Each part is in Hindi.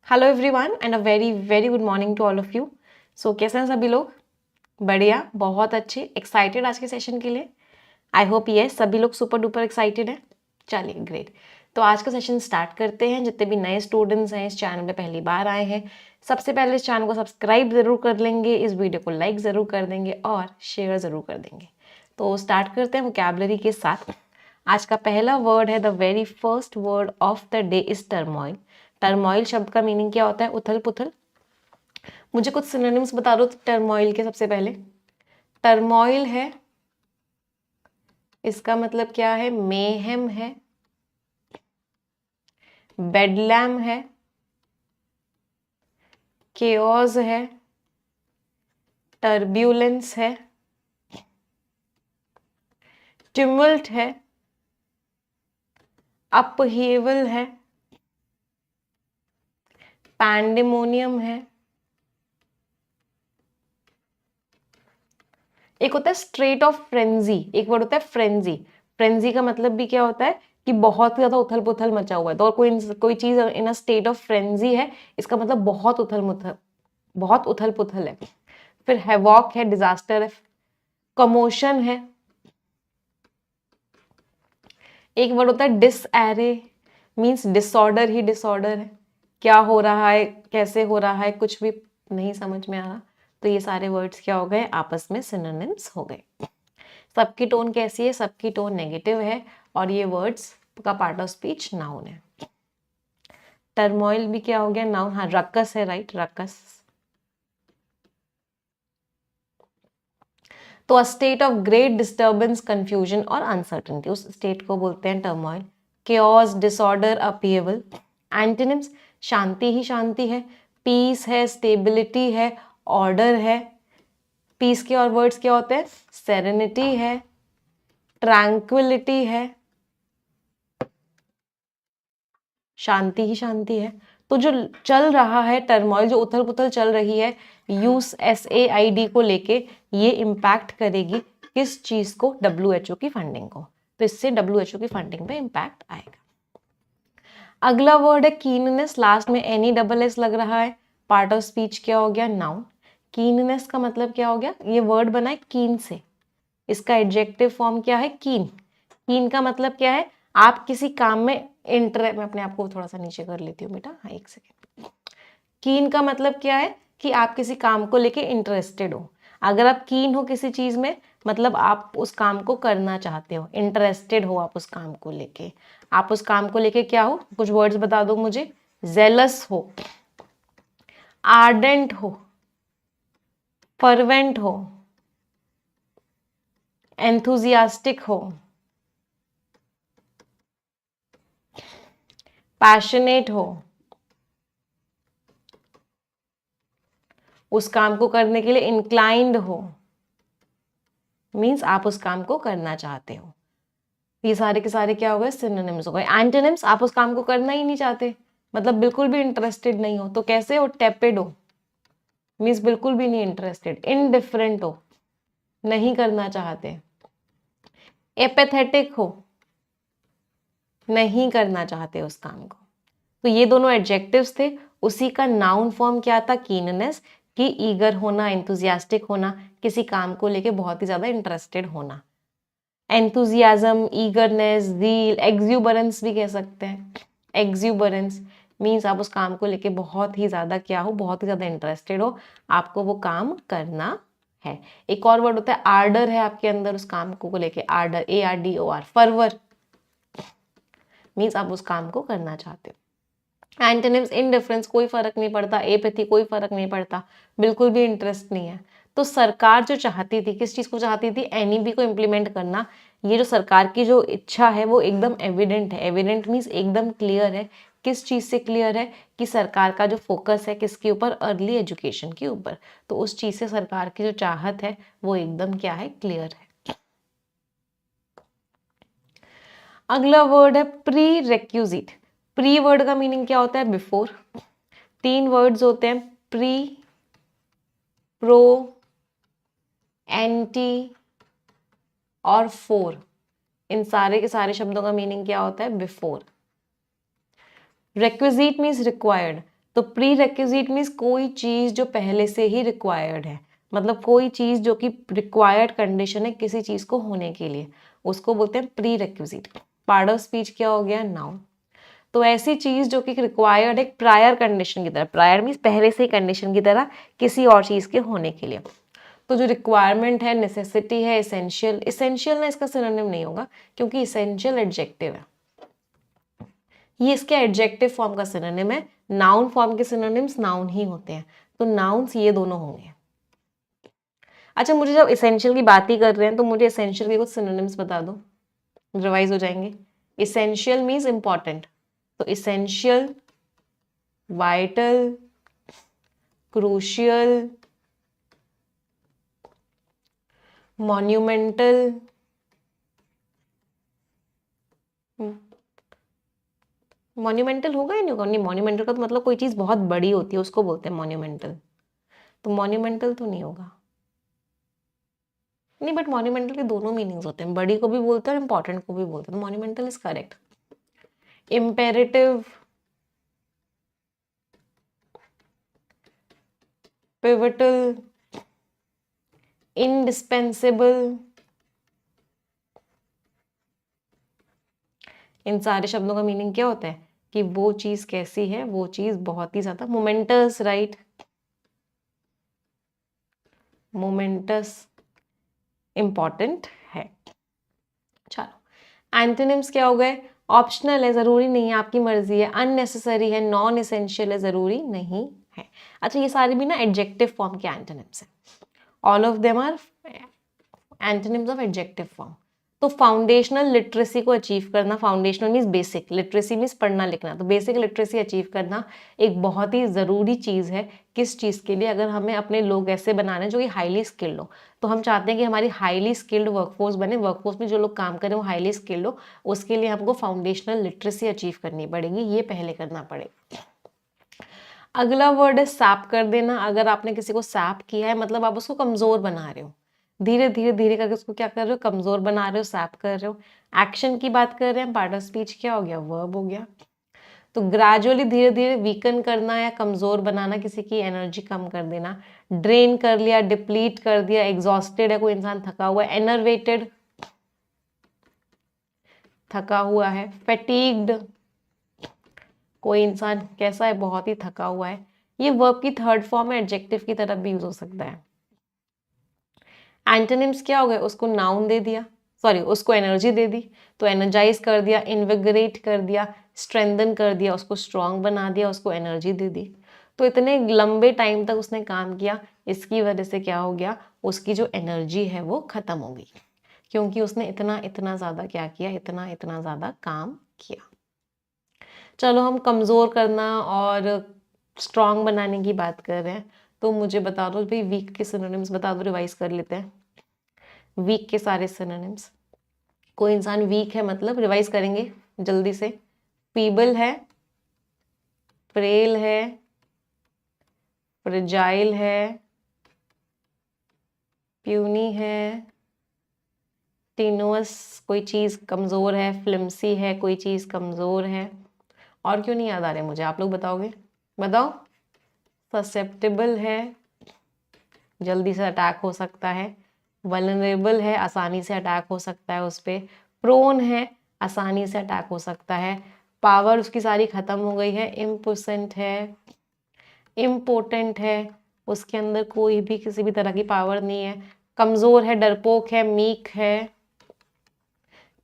Hello everyone and a very very good morning to all of you. So कैसे हैं सभी लोग? बढ़िया, बहुत अच्छे, एक्साइटेड आज के सेशन के लिए। आई होप यस सभी लोग सुपर डुपर एक्साइटेड हैं। चलिए ग्रेट। तो आज का सेशन स्टार्ट करते हैं। जितने भी नए स्टूडेंट्स हैं इस चैनल में पहली बार आए हैं, सबसे पहले इस चैनल को सब्सक्राइब ज़रूर कर लेंगे, इस वीडियो को लाइक ज़रूर कर देंगे और शेयर ज़रूर कर देंगे। तो स्टार्ट करते हैं वोकैबुलरी के साथ। आज का पहला वर्ड है, the very first word of the day is turmoil. Turmoil शब्द का मीनिंग क्या होता है? उथल पुथल। मुझे कुछ सिनोनिम्स बता दो टर्मोइल के। सबसे पहले टर्मोइल है, इसका मतलब क्या है? मेहम है, बेडलैम है, केओस है, टर्ब्यूलेंस है, टिमल्ट है, अपहीवल है, पैंडेमोनियम है। एक होता है स्ट्रेट ऑफ फ्रेंजी, एक वर्ड होता है फ्रेंजी। फ्रेंजी का मतलब भी क्या होता है कि बहुत ही ज्यादा उथल पुथल मचा हुआ है। तो और कोई चीज इन अ स्टेट ऑफ फ्रेंजी है, इसका मतलब बहुत उथल पुथल है। फिर हैवॉक है, डिजास्टर है, कमोशन है। एक वर्ड होता है डिसएरे, मीन्स डिसऑर्डर ही डिसऑर्डर है। क्या हो रहा है, कैसे हो रहा है, कुछ भी नहीं समझ में आ रहा। तो ये सारे वर्ड्स क्या हो गए? आपस में सिनोनिम्स हो गए। सबकी टोन कैसी है? सबकी टोन नेगेटिव है और ये वर्ड्स का पार्ट ऑफ स्पीच नाउन है। टर्मोइल भी क्या हो गया? नाउन। हाँ, रक्कस है, राइट, रक्कस। तो a state of great disturbance, confusion और अनसर्टेनिटी, उस स्टेट को बोलते हैं turmoil. Chaos, disorder, upheaval. Antonyms, शांति ही शांति है, पीस है, स्टेबिलिटी है, ऑर्डर है। पीस के और वर्ड्स क्या होते हैं? सेरेनिटी है, ट्रैंक्विलिटी है, शांति ही शांति है। तो जो चल रहा है टर्मोइल, जो उथल पुथल चल रही है USAID को लेके, ये इम्पैक्ट करेगी किस चीज को? WHO की फंडिंग को। तो इससे WHO की फंडिंग पे इम्पैक्ट आएगा। अगला वर्ड है कीननेस, लास्ट में NESS लग रहा है। पार्ट ऑफ स्पीच क्या हो गया? नाउन। कीननेस का मतलब क्या हो गया? ये वर्ड बना है कीन से, इसका एडजेक्टिव फॉर्म क्या है? कीन। कीन का मतलब क्या है? आप किसी काम में मैं अपने आप को थोड़ा सा नीचे कर लेती हूँ बेटा, हाँ एक सेकेंड। कीन का मतलब क्या है? कि आप किसी काम को लेके इंटरेस्टेड हो। अगर आप कीन हो किसी चीज में, मतलब आप उस काम को करना चाहते हो, इंटरेस्टेड हो आप उस काम को लेके। आप उस काम को लेके क्या हो? कुछ वर्ड्स बता दो मुझे। जेलस हो, आर्डेंट हो, फर्वेंट हो, एंथुजियास्टिक हो, पैशनेट हो, उस काम को करने के लिए इंक्लाइंड हो, मीन्स आप उस काम को करना चाहते हो। ये सारे के सारे क्या हो गए? सिनोनिम्स हो गए। एंटोनिम्स, आप उस काम को करना ही नहीं चाहते, मतलब बिल्कुल भी इंटरेस्टेड नहीं हो। तो कैसे हो? टेपिड हो, मीन्स बिल्कुल भी नहीं इंटरेस्टेड। इनडिफरेंट हो, नहीं करना चाहते। एपेथेटिक हो, नहीं करना चाहते उस काम को। तो ये दोनों एडजेक्टिव्स थे। उसी का नाउन फॉर्म क्या था? कीननेस, कि ईगर होना, एंथुजियास्टिक होना, किसी काम को लेके बहुत ही ज्यादा इंटरेस्टेड होना। एंथुजियाज्म, ईगरनेस, ज़ील, एक्सूबरेंस भी कह सकते हैं। एक्सूबरेंस मीन्स आप उस काम को लेके बहुत ही ज्यादा क्या हो? बहुत ही ज्यादा इंटरेस्टेड हो, आपको वो काम करना है। एक और वर्ड होता है आर्डर, है आपके अंदर उस काम को लेके। आर्डर, ARDOR, फर्वर, मीन्स आप उस काम को करना चाहते हो। एंटोनिम्स, इनडिफरेंस, कोई फर्क नहीं पड़ता। एपैथी, कोई फर्क नहीं पड़ता, बिल्कुल भी इंटरेस्ट नहीं है। तो सरकार जो चाहती थी, किस चीज को चाहती थी? NEP को इम्प्लीमेंट करना। ये जो सरकार की जो इच्छा है वो एकदम एविडेंट है। एविडेंट मीन्स एकदम क्लियर है। किस चीज से क्लियर है? कि सरकार का जो फोकस है किसके ऊपर? अर्ली एजुकेशन के ऊपर। तो उस चीज से सरकार की जो चाहत है वो एकदम क्या है? क्लियर है। अगला वर्ड है प्री रेक्यूजिट। प्री वर्ड का मीनिंग क्या होता है? बिफोर। तीन वर्ड्स होते हैं, प्री, प्रो, एंटी और फोर। इन सारे के सारे शब्दों का मीनिंग क्या होता है? बिफोर। Requisite means required. तो प्री रिक्विजिट मीन्स कोई चीज जो पहले से ही रिक्वायर्ड है, मतलब कोई चीज जो कि रिक्वायर्ड कंडीशन है किसी चीज को होने के लिए, उसको बोलते हैं pre requisite. Part of speech क्या हो गया? नाउन। तो ऐसी चीज जो कि रिक्वायर्ड एक प्रायर कंडीशन की तरह, प्रायर मीन्स पहले से ही कंडीशन की तरह किसी और चीज के होने के लिए। तो जो रिक्वायरमेंट है, नेसेसिटी है, इसेंशियल, इसेंशियल ना इसका सिनोनिम नहीं होगा क्योंकि इसेंशियल एडजेक्टिव है, ये इसके एडजेक्टिव फॉर्म का सिनोनिम है। नाउन फॉर्म के सिनोनिम्स नाउन ही होते हैं, तो नाउन्स ये दोनों होंगे। अच्छा, मुझे जब इसेंशियल की बात ही कर रहे हैं तो मुझे इसेंशियल के कुछ सिनोनिम्स बता दो, रिवाइज हो जाएंगे। इसेंशियल मीन्स इंपॉर्टेंट, तो essential, vital, crucial, monumental, monumental होगा या नहीं होगा? नहीं, मॉन्यूमेंटल का तो मतलब कोई चीज बहुत बड़ी होती है उसको बोलते हैं मॉन्यूमेंटल, तो मॉन्यूमेंटल तो नहीं होगा। नहीं, बट मॉन्यूमेंटल के दोनों मीनिंग्स होते हैं, बड़ी को भी बोलते हैं और इंपॉर्टेंट को भी बोलते हैं, तो monumental is correct. Imperative, pivotal, indispensable, इन सारे शब्दों का मीनिंग क्या होता है कि वो चीज कैसी है, वो चीज बहुत ही ज्यादा मोमेंटस, राइट, मोमेंटस, इंपॉर्टेंट है। चलो, एंटोनिम्स क्या हो गए? ऑप्शनल है, जरूरी नहीं है, आपकी मर्जी है। अननेसेसरी है, नॉन एसेंशियल है, जरूरी नहीं है। अच्छा, ये सारे भी ना एडजेक्टिव फॉर्म के एंटोनिम्स हैं, all of them are antonyms of adjective form. तो फाउंडेशनल लिटरेसी को अचीव करना, foundational means basic, literacy means पढ़ना लिखना, तो बेसिक लिटरेसी अचीव करना एक बहुत ही ज़रूरी चीज़ है। किस चीज़ के लिए? अगर हमें अपने लोग ऐसे बनाने हैं जो कि हाईली स्किल्ड हो, तो हम चाहते हैं कि हमारी हाईली स्किल्ड वर्कफोर्स बने, वर्कफोर्स में जो लोग काम करें वो हाईली स्किल्ड हो, उसके लिए हमको फाउंडेशनल लिटरेसी अचीव करनी पड़ेगी, ये पहले करना पड़ेगा। अगला वर्ड है सैप कर देना। अगर आपने किसी को सैप किया है मतलब आप उसको कमजोर बना रहे हो, धीरे धीरे धीरे करके उसको क्या कर रहे हो? कमजोर बना रहे हो, सैप कर रहे हो। एक्शन की बात कर रहे हैं, पार्ट ऑफ स्पीच क्या हो गया? वर्ब हो गया। तो ग्रेजुअली धीरे धीरे वीकन करना या कमजोर बनाना, किसी की एनर्जी कम कर देना। ड्रेन कर लिया, डिप्लीट कर दिया, एग्जॉस्टेड है कोई इंसान, थका हुआ है। एनर्वेटेड, थका हुआ है। फैटीग्ड, कोई इंसान कैसा है? बहुत ही थका हुआ है। ये वर्ब की थर्ड फॉर्म है, एडजेक्टिव की तरफ भी यूज हो सकता है। एंटोनिम्स क्या हो गए? उसको नाउन दे दिया, सॉरी उसको एनर्जी दे दी, तो एनर्जाइज कर दिया, इन्विगरेट कर दिया, स्ट्रेंथन कर दिया, उसको स्ट्रांग बना दिया, उसको एनर्जी दे दी। तो इतने लंबे टाइम तक उसने काम किया, इसकी वजह से क्या हो गया? उसकी जो एनर्जी है वो खत्म हो गई, क्योंकि उसने इतना इतना ज्यादा क्या किया? इतना इतना ज्यादा काम किया। चलो, हम कमजोर करना और स्ट्रांग बनाने की बात कर रहे हैं, तो मुझे बता दो भाई, वीक के सिनोनिम्स बता दो, रिवाइज कर लेते हैं वीक के सारे सिनोनिम्स। कोई इंसान वीक है मतलब, रिवाइज करेंगे जल्दी से। फीबल है, फ्रेल है, फ्रेजाइल है, प्यूनी है, टीनुअस कोई चीज कमजोर है, फ्लिम्सी है कोई चीज कमजोर है, और क्यों नहीं याद आ रहे मुझे? आप लोग बताओगे? बताओ। ससेप्टेबल है, जल्दी से अटैक हो सकता है। वल्नरेबल है, आसानी से अटैक हो सकता है उस पर। प्रोन है, आसानी से अटैक हो सकता है। पावर उसकी सारी खत्म हो गई है। इम्पोसेंट है, इम्पोर्टेंट है, उसके अंदर कोई भी किसी भी तरह की पावर नहीं है। कमजोर है, डरपोक है, मीक है,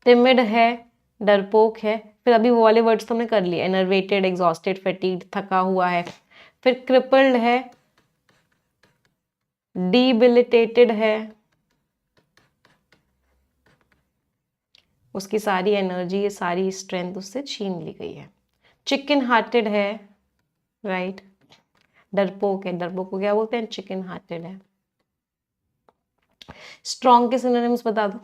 टिमिड है, डरपोक है। फिर अभी वो वाले वर्ड्स तो हमने कर लिए, एनर्वेटेड, एग्जॉस्टेड, फैटीग्ड, थका हुआ है। फिर क्रिपल्ड है, डिबिलिटेटेड है, उसकी सारी एनर्जी, सारी स्ट्रेंथ उससे छीन ली गई है। चिकन हार्टेड है, राइट, डरपोक है, डरपोक को क्या बोलते हैं? चिकन हार्टेड है। स्ट्रॉन्ग के सिनोनिम्स बता दो।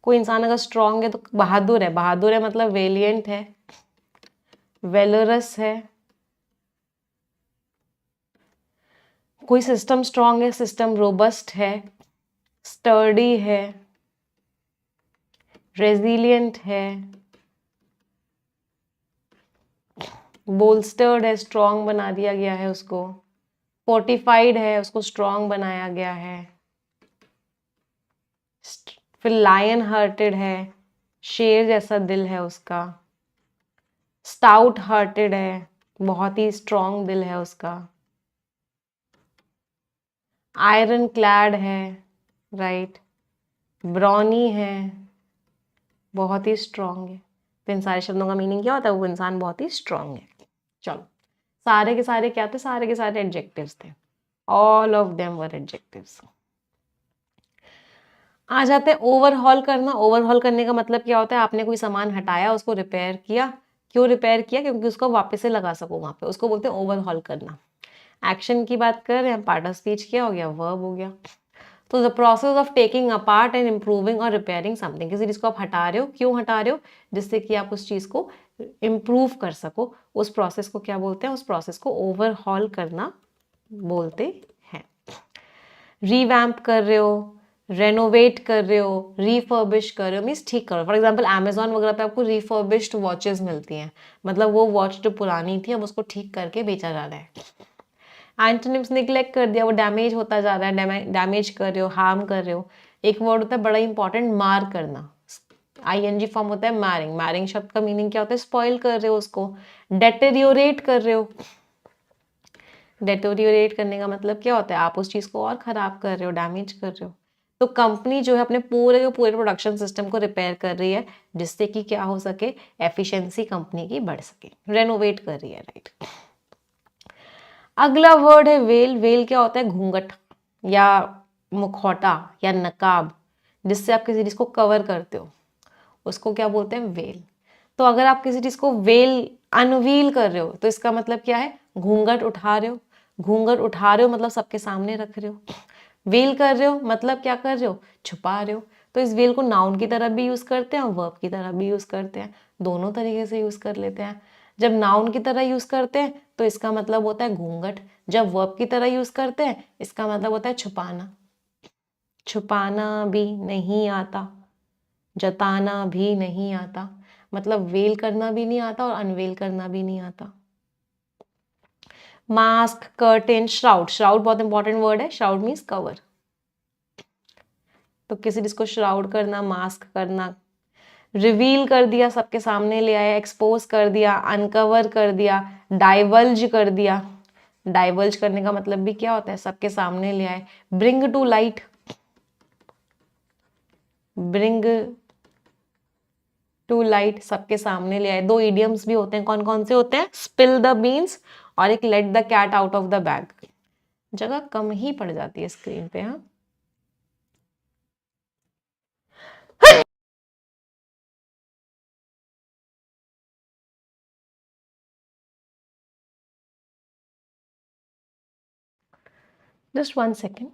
कोई इंसान अगर स्ट्रॉन्ग है तो बहादुर है, बहादुर है मतलब वेलिएंट है, वेलोरस है। कोई सिस्टम स्ट्रॉन्ग है, सिस्टम रोबस्ट है, स्टर्डी है, रेजिलियंट है, बोल्स्टर्ड है, स्ट्रॉन्ग बना दिया गया है उसको। फोर्टिफाइड है, उसको स्ट्रॉन्ग बनाया गया है। फिर लायन हार्टेड है, शेर जैसा दिल है उसका। स्टाउट हार्टेड है, बहुत ही स्ट्रॉन्ग दिल है उसका। आयरन क्लैड है, राइट। ब्रॉनी है, बहुत ही स्ट्रॉन्ग है। तो इन सारे शब्दों का मीनिंग क्या होता है? वो इंसान बहुत ही स्ट्रॉन्ग है। चलो, सारे के सारे क्या थे? सारे के सारे एडजेक्टिव्स थे। All of them were adjectives. आ जाते हैं ओवरहॉल करना। ओवरहॉल करने का मतलब क्या होता है? आपने कोई सामान हटाया, उसको रिपेयर किया। क्यों रिपेयर किया? क्योंकि उसको वापस से लगा सको वहां पे, उसको बोलते हैं ओवरहॉल करना। एक्शन की बात कर रहे हैं, पार्ट ऑफ स्पीच क्या हो गया? वर्ब हो गया। तो the process of taking apart and improving और रिपेयरिंग समथिंग, किसी चीज को आप हटा रहे हो, क्यों हटा रहे हो? जिससे कि आप उस चीज को इम्प्रूव कर सको। उस प्रोसेस को क्या बोलते हैं? उस प्रोसेस को ओवरहॉल करना बोलते हैं। रीवैम्प कर रहे हो, रेनोवेट कर रहे हो, रिफर्बिश कर रहे हो, मीन्स ठीक करो। फॉर एग्जाम्पल अमेजोन वगैरह पे आपको रिफर्बिश्ड वॉचेस मिलती हैं, मतलब वो वॉच जो पुरानी थी अब उसको ठीक करके बेचा जा रहा है। एंटोनिम्स, निग्लेक्ट कर दिया, वो डैमेज होता जा रहा है, डैमेज कर रहे हो, हार्म कर रहे हो। एक वर्ड होता है बड़ा इंपॉर्टेंट, मार करना। आईएनजी फॉर्म होता है मैरिंग। मैरिंग शब्द का मीनिंग क्या होता है? स्पॉइल कर रहे हो उसको, डेटेरियोरेट कर रहे हो। डेटोरियोरेट करने का मतलब क्या होता है? आप उस चीज को और खराब कर रहे हो, डैमेज कर रहे हो। तो कंपनी जो है अपने पूरे के पूरे प्रोडक्शन सिस्टम को रिपेयर कर रही है, जिससे कि क्या हो सके? एफिशिएंसी कंपनी की बढ़ सके। रेनोवेट कर रही है, राइट। अगला वर्ड है वेल। वेल क्या होता है? घूंघट या मुखौटा या नकाब, जिससे आप किसी चीज को कवर करते हो, उसको क्या बोलते हैं? वेल। तो अगर आप किसी चीज को वेल अनवील कर रहे हो, तो इसका मतलब क्या है? घूंघट उठा रहे हो। घूंघट उठा रहे हो मतलब सबके सामने रख रहे हो। वेल कर रहे हो मतलब क्या कर रहे हो? छुपा रहे हो। तो इस वेल को नाउन की तरह भी यूज करते हैं और वर्ब की तरह भी यूज करते हैं, दोनों तरीके से यूज कर लेते हैं। जब नाउन की तरह यूज करते हैं तो इसका मतलब होता है घूंघट। जब वर्ब की तरह यूज करते हैं इसका मतलब होता है छुपाना। छुपाना भी नहीं आता, जताना भी नहीं आता, मतलब वेल करना भी नहीं आता और अनवेल करना भी नहीं आता। Mask, curtain, shroud. श्राउड बहुत इंपॉर्टेंट वर्ड है। Shroud means cover. तो किसी चीज को श्राउड करना, मास्क करना। रिवील कर दिया, सबके सामने ले आया। एक्सपोज कर दिया, अनकवर कर दिया, डाइवल्ज कर दिया। डाइवल्ज करने का मतलब भी क्या होता है? सबके सामने ले आए। Bring to light, bring to light, सबके सामने ले आए। दो इडियम्स भी होते हैं, कौन कौन से होते हैं? स्पिल द बीन्स और एक let the cat out of the bag. जगह कम ही पड़ जाती है स्क्रीन पे। हाँ, जस्ट 1 सेकेंड।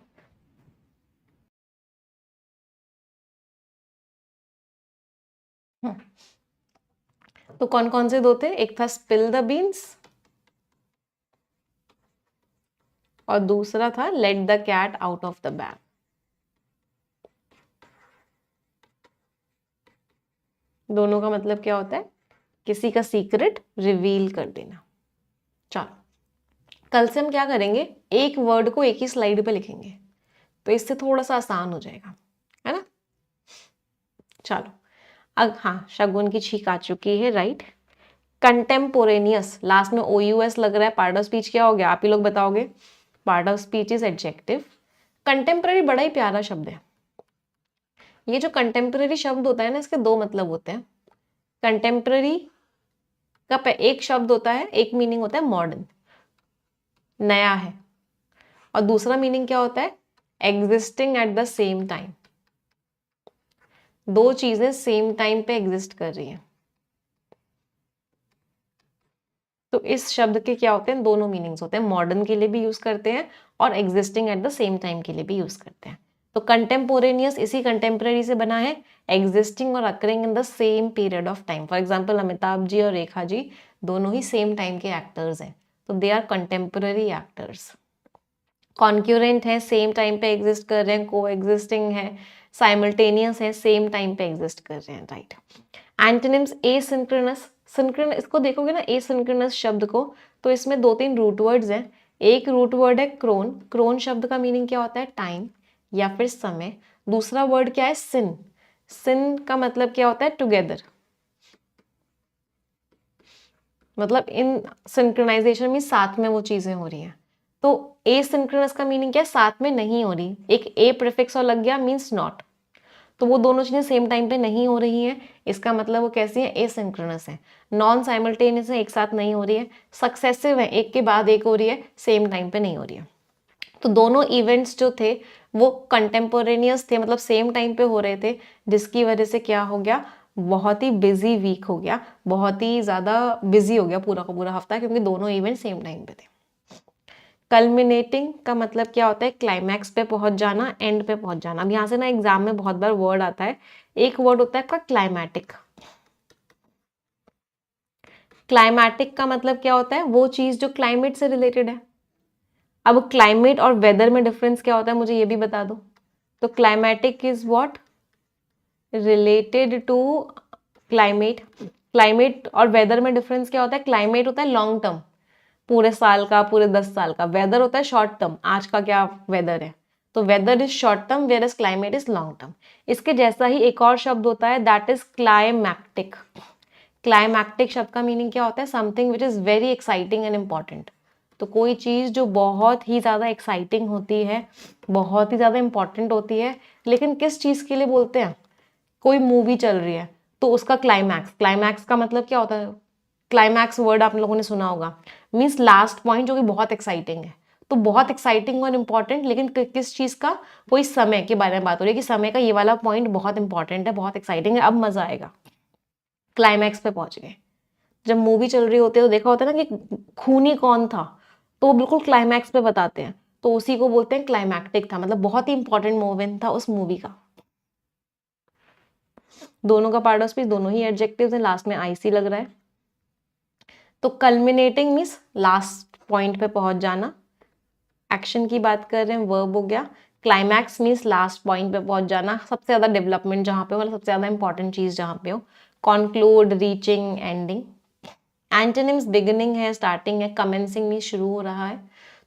तो कौन कौन से दो थे? एक था स्पिल द बीन्स और दूसरा था let the cat out of the bag. दोनों का मतलब क्या होता है? किसी का सीक्रेट रिवील कर देना। चलो, कल से हम क्या करेंगे? एक वर्ड को एक ही स्लाइड पे लिखेंगे, तो इससे थोड़ा सा आसान हो जाएगा, है ना? चलो, अब हाँ, शगुन की छींक आ चुकी है, राइट। कंटेम्पोरेनियस, लास्ट में OUS लग रहा है। पार्ट ऑफ स्पीच क्या हो गया? आप ही लोग बताओगे। Part of speech is adjective. Contemporary बड़ा ही प्यारा शब्द है। ये जो कंटेम्पररी शब्द होता है ना, इसके दो मतलब होते हैं। कंटेम्पररी का एक शब्द होता है, एक मीनिंग होता है मॉडर्न, नया है, और दूसरा मीनिंग क्या होता है? Existing at the same time. दो चीजें सेम टाइम पे एग्जिस्ट कर रही हैं। तो इस शब्द के क्या होते हैं? दोनों मीनिंग्स होते हैं। मॉडर्न के लिए भी यूज करते हैं और existing at the same time के लिए भी यूज करते हैं। तो कंटेम्पोरेनियस इसी कंटेम्पररी से बना है, एग्जिस्टिंग और occurring in the same period of time. For example Amitabh ji और रेखा जी दोनों ही सेम टाइम के एक्टर्स हैं, तो they are contemporary actors. Concurrent है, सेम टाइम पे एग्जिस्ट कर रहे हैं। को एग्जिस्टिंग है, साइमल्टेनियस है, सेम टाइम पे एग्जिस्ट कर रहे हैं, राइट। एंटोनिम्स एसिंक्रोनस, इसको देखोगे ना एसिंक्रोनस शब्द को, तो इसमें 2-3 रूट वर्ड्स हैं। एक रूट वर्ड है क्रोन। क्रोन शब्द का मीनिंग क्या होता है? टाइम या फिर समय। दूसरा वर्ड क्या है? सिन। सिन का मतलब क्या होता है? टुगेदर। मतलब इन सिंक्रोनाइजेशन में साथ में वो चीजें हो रही हैं। तो एसिंक्रोनस का मीनिंग क्या है? साथ में नहीं हो रही। एक ए प्रीफिक्स और लग गया मीन्स नॉट, तो वो दोनों चीजें सेम टाइम पे नहीं हो रही हैं, इसका मतलब वो कैसी है? एसिंक्रोनस है। नॉन साइमल्टेनियस है, एक साथ नहीं हो रही है। सक्सेसिव है, एक के बाद एक हो रही है, सेम टाइम पे नहीं हो रही है। तो दोनों इवेंट्स जो थे वो कंटेम्पोरेनियस थे, मतलब सेम टाइम पे हो रहे थे, जिसकी वजह से क्या हो गया? बहुत ही बिजी वीक हो गया, बहुत ही ज्यादा बिजी हो गया पूरा का पूरा हफ्ता, क्योंकि दोनों इवेंट सेम टाइम पे थे। कल्मिनेटिंग का मतलब क्या होता है? क्लाइमैक्स पे पहुंच जाना, एंड पे पहुंच जाना। अब यहाँ से ना एग्जाम में बहुत बार वर्ड आता है, एक वर्ड होता है आपका क्लाइमैटिक। क्लाइमैटिक का मतलब क्या होता है? वो चीज जो क्लाइमेट से रिलेटेड है। अब क्लाइमेट और वेदर में डिफरेंस क्या होता है, मुझे ये भी बता दो। तो climatic is what? Related to climate. Climate और वेदर में डिफरेंस क्या होता है? क्लाइमेट होता है लॉन्ग टर्म, पूरे साल का, पूरे 10 साल का। वेदर होता है शॉर्ट टर्म, आज का क्या वेदर है। तो weather is short term whereas climate is long term. इसके जैसा ही एक और शब्द होता है, दैट इज क्लाइमैक्टिक। क्लाइमैक्टिक शब्द का मीनिंग क्या होता है? Something which is very exciting and important. तो कोई चीज जो बहुत ही ज्यादा एक्साइटिंग होती है, बहुत ही ज्यादा इंपॉर्टेंट होती है, लेकिन किस चीज के लिए बोलते हैं? कोई मूवी चल रही है तो उसका क्लाइमैक्स। क्लाइमैक्स का मतलब क्या होता है? क्लाइमैक्स वर्ड आप लोगों ने सुना होगा, मीन्स लास्ट पॉइंट जो कि बहुत एक्साइटिंग है। तो बहुत एक्साइटिंग और इंपॉर्टेंट, लेकिन किस चीज का? कोई समय के बारे में बात हो रही है कि समय का ये वाला पॉइंट बहुत इंपॉर्टेंट है, बहुत एक्साइटिंग है, अब मजा आएगा। क्लाइमैक्स पे पहुंच गए। जब मूवी चल रही होती है तो देखा होता है ना कि खूनी कौन था, तो वो बिल्कुल क्लाइमैक्स पे बताते हैं, तो उसी को बोलते हैं क्लाइमैक्टिक था, मतलब बहुत ही इंपॉर्टेंट मोमेंट था उस मूवी का। दोनों का पार्ट ऑफ स्पीच, दोनों ही एडजेक्टिव्स हैं, लास्ट में आईसी लग रहा है। तो कल्मिनेटिंग मीन्स लास्ट पॉइंट पे पहुंच जाना, एक्शन की बात कर रहे हैं, वर्ब हो गया। क्लाइमैक्स मीन्स लास्ट पॉइंट पे पहुंच जाना, सबसे ज्यादा डेवलपमेंट जहां पे हो, मतलब सबसे ज्यादा इंपॉर्टेंट चीज जहां पे हो। Conclude, reaching, ending. Antonyms beginning है, स्टार्टिंग है, कमेंसिंग मीन्स शुरू हो रहा है।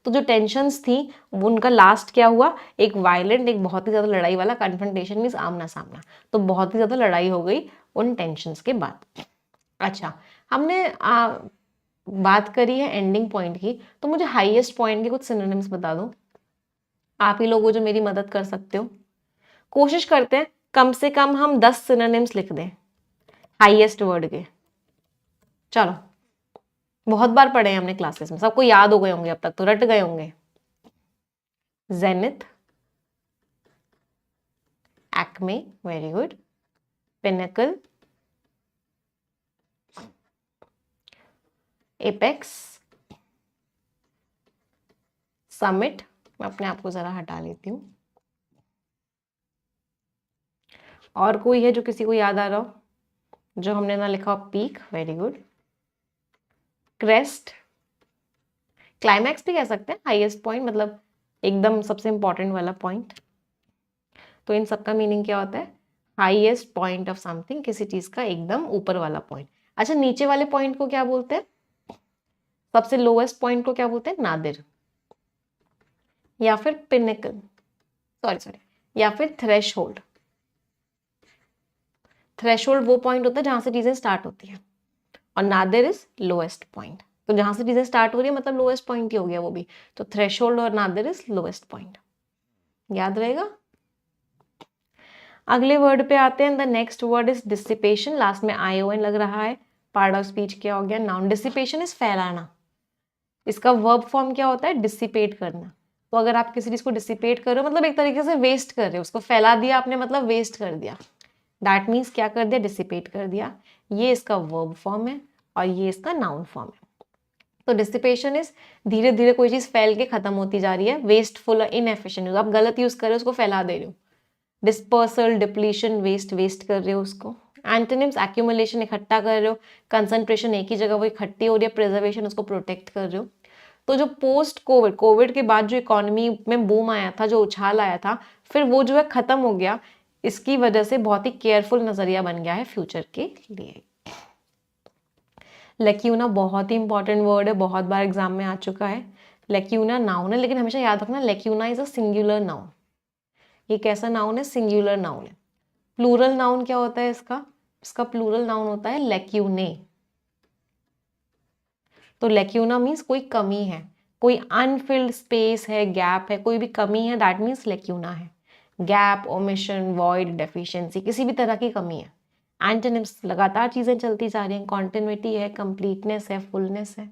तो जो टेंशन्स थी वो उनका लास्ट क्या हुआ? एक वायलेंट, एक बहुत ही ज्यादा लड़ाई वाला कन्फ्रंटेशन मीन्स आमना सामना। तो बहुत ही ज्यादा लड़ाई हो गई उन टेंशन्स के बाद। अच्छा, हमने बात करी है एंडिंग पॉइंट की, तो मुझे हाईएस्ट पॉइंट के कुछ सिनोनिम्स बता दो। आप ही लोग हो जो मेरी मदद कर सकते हो। कोशिश करते हैं कम से कम हम 10 सिनोनिम्स लिख दें हाईएस्ट वर्ड के। चलो, बहुत बार पढ़े हैं हमने क्लासेस में, सबको याद हो गए होंगे, अब तक तो रट गए होंगे। Zenith, Acme, very good. Pinnacle, apex, summit. मैं अपने आप को जरा हटा लेती हूँ। और कोई है जो किसी को याद आ रहा हो, जो हमने ना लिखा हो? Peak, very good. Crest, climax भी कह सकते हैं, हाईएस्ट पॉइंट मतलब एकदम सबसे इंपॉर्टेंट वाला पॉइंट। तो इन सबका मीनिंग क्या होता है? हाईएस्ट पॉइंट ऑफ समथिंग, किसी चीज का एकदम ऊपर वाला पॉइंट। अच्छा, नीचे वाले पॉइंट को क्या बोलते हैं? सबसे लोएस्ट पॉइंट को क्या बोलते हैं? नादिर, या फिर पिनेकल, सॉरी, या फिर थ्रेशोल्ड। थ्रेशोल्ड वो पॉइंट होता है जहां से चीजें स्टार्ट होती है, और नादिर इज लोएस्ट पॉइंट। तो जहां से चीजें स्टार्ट हो रही है मतलब लोएस्ट पॉइंट ही हो गया वो भी। तो थ्रेशोल्ड और नादिर इज लोएस्ट पॉइंट, याद रहेगा। अगले वर्ड पे आते हैं। The next word is dissipation, last में ION लग रहा है। पार्ट ऑफ स्पीच क्या हो गया? नाउन। डिसिपेशन इज फैलाना, इसका वर्ब फॉर्म क्या होता है? डिसिपेट करना। तो अगर आप किसी चीज को डिसिपेट कर रहे हो मतलब एक तरीके से वेस्ट कर रहे हो, उसको फैला दिया आपने, मतलब वेस्ट कर दिया। दैट मीन्स क्या कर दिया? डिसिपेट कर दिया। ये इसका वर्ब फॉर्म है और ये इसका नाउन फॉर्म है। तो डिसिपेशन इज धीरे धीरे कोई चीज फैल के खत्म होती जा रही है, वेस्टफुल, इनएफिशिएंट, आप गलत यूज कर रहे हो, उसको फैला दे रहे हो। डिस्पर्सल, डिप्लीशन, वेस्ट कर रहे हो उसको। एंटोनिम्स, एक्यूमुलेशन, इकट्ठा कर रहे हो। कंसंट्रेशन, एक ही जगह वो इकट्ठी हो रही है। प्रिजर्वेशन, उसको प्रोटेक्ट कर रहे हो। तो जो पोस्ट कोविड के बाद जो इकोनॉमी में बूम आया था, जो उछाल आया था, फिर वो जो है खत्म हो गया। इसकी वजह से बहुत ही केयरफुल नजरिया बन गया है फ्यूचर के लिए। लेक्यूना बहुत ही इंपॉर्टेंट वर्ड है, बहुत बार एग्जाम में आ चुका है। लेक्यूना नाउन है, लेकिन हमेशा याद रखना लेक्यूना इज अ सिंगुलर नाउन। ये कैसा नाउन है? सिंगुलर नाउन है। प्लूरल नाउन क्या होता है इसका? इसका प्लूरल नाउन होता है लेक्यूने। तो लेक्यूना मीन्स कोई कमी है, कोई अनफिल्ड स्पेस है, गैप है, कोई भी कमी है, दैट मीन्स लेक्यूना है। गैप, ओमिशन, वॉइड, डेफिशिएंसी, किसी भी तरह की कमी है। एंटोनिम्स, लगातार चीजें चलती जा रही हैं, कॉन्टिन्यूटी है, कंप्लीटनेस है, फुलनेस है।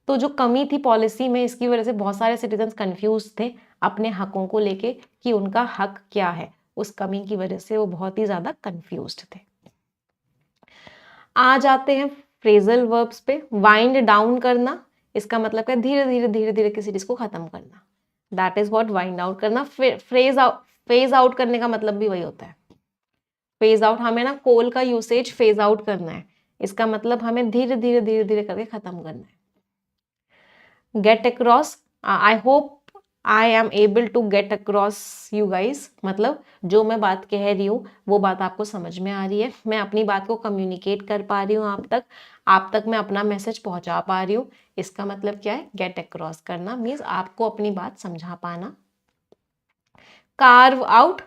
तो जो कमी थी पॉलिसी में, इसकी वजह से बहुत सारे सिटीजन कंफ्यूज थे अपने हकों को लेके कि उनका हक क्या है। उस कमी की वजह से वो बहुत ही ज्यादा कंफ्यूज्ड थे। आ जाते हैं फ्रेजल वर्ब्स पे। वाइंड डाउन करना, इसका मतलब क्या? धीरे धीरे धीरे धीरे किसी चीज को खत्म करना, that is what wind out करना। फेज आउट करने का मतलब भी वही होता है। फेज आउट, हमें ना कोल का यूसेज फेज आउट करना है, इसका मतलब हमें धीरे धीरे धीरे धीरे करके खत्म करना है। Get across, I hope I am able to get across you guys, मतलब जो मैं बात कह रही हूँ वो बात आपको समझ में आ रही है, मैं अपनी बात को कम्युनिकेट कर पा रही हूँ आप तक मैं अपना मैसेज पहुंचा पा रही हूँ। इसका मतलब क्या है? गेट अक्रॉस करना मीन्स आपको अपनी बात समझा पाना। कार्व आउट,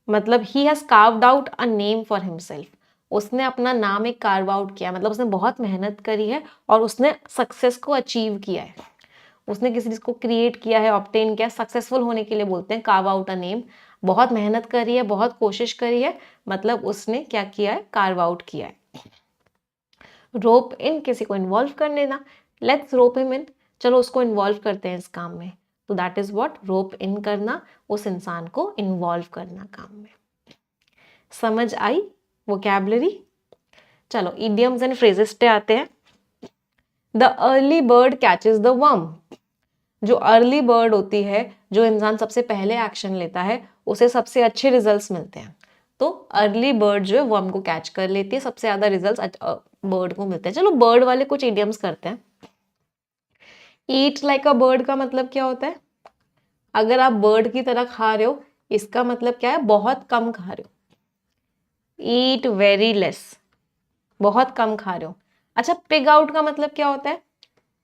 मतलब he has carved out a name for himself, उसने अपना नाम एक कार्व आउट किया, मतलब उसने बहुत मेहनत करी है और उसने सक्सेस को अचीव किया है। उसने किसी चीज को क्रिएट किया है, ऑब्टेन किया, सक्सेसफुल होने के लिए बोलते हैं कार्व आउट अ नेम। बहुत मेहनत करी है, बहुत कोशिश करी है, मतलब उसने क्या किया है? कार्व आउट किया है। रोप इन, किसी को इन्वॉल्व कर लेना, लेट्स रोप हिम इन, चलो उसको इन्वॉल्व करते हैं इस काम में। तो दैट इज व्हाट रोप इन करना, उस इंसान को इन्वॉल्व करना काम में। समझ आई वोकैबुलरी? चलो इडियम्स एंड फ्रेजेस पे आते हैं। The early bird catches the worm, जो अर्ली बर्ड होती है, जो इंसान सबसे पहले एक्शन लेता है, उसे सबसे अच्छे रिजल्ट्स मिलते हैं। तो अर्ली बर्ड जो है वर्म को कैच कर लेती है, सबसे ज्यादा रिजल्ट्स बर्ड को मिलते हैं। चलो बर्ड वाले कुछ इडियम्स करते हैं। ईट लाइक अ बर्ड का मतलब क्या होता है? अगर आप बर्ड की तरह खा रहे हो, इसका मतलब क्या है? बहुत कम खा रहे हो। ईट वेरी लेस, बहुत कम खा रहे हो। अच्छा, पिग आउट का मतलब क्या होता है?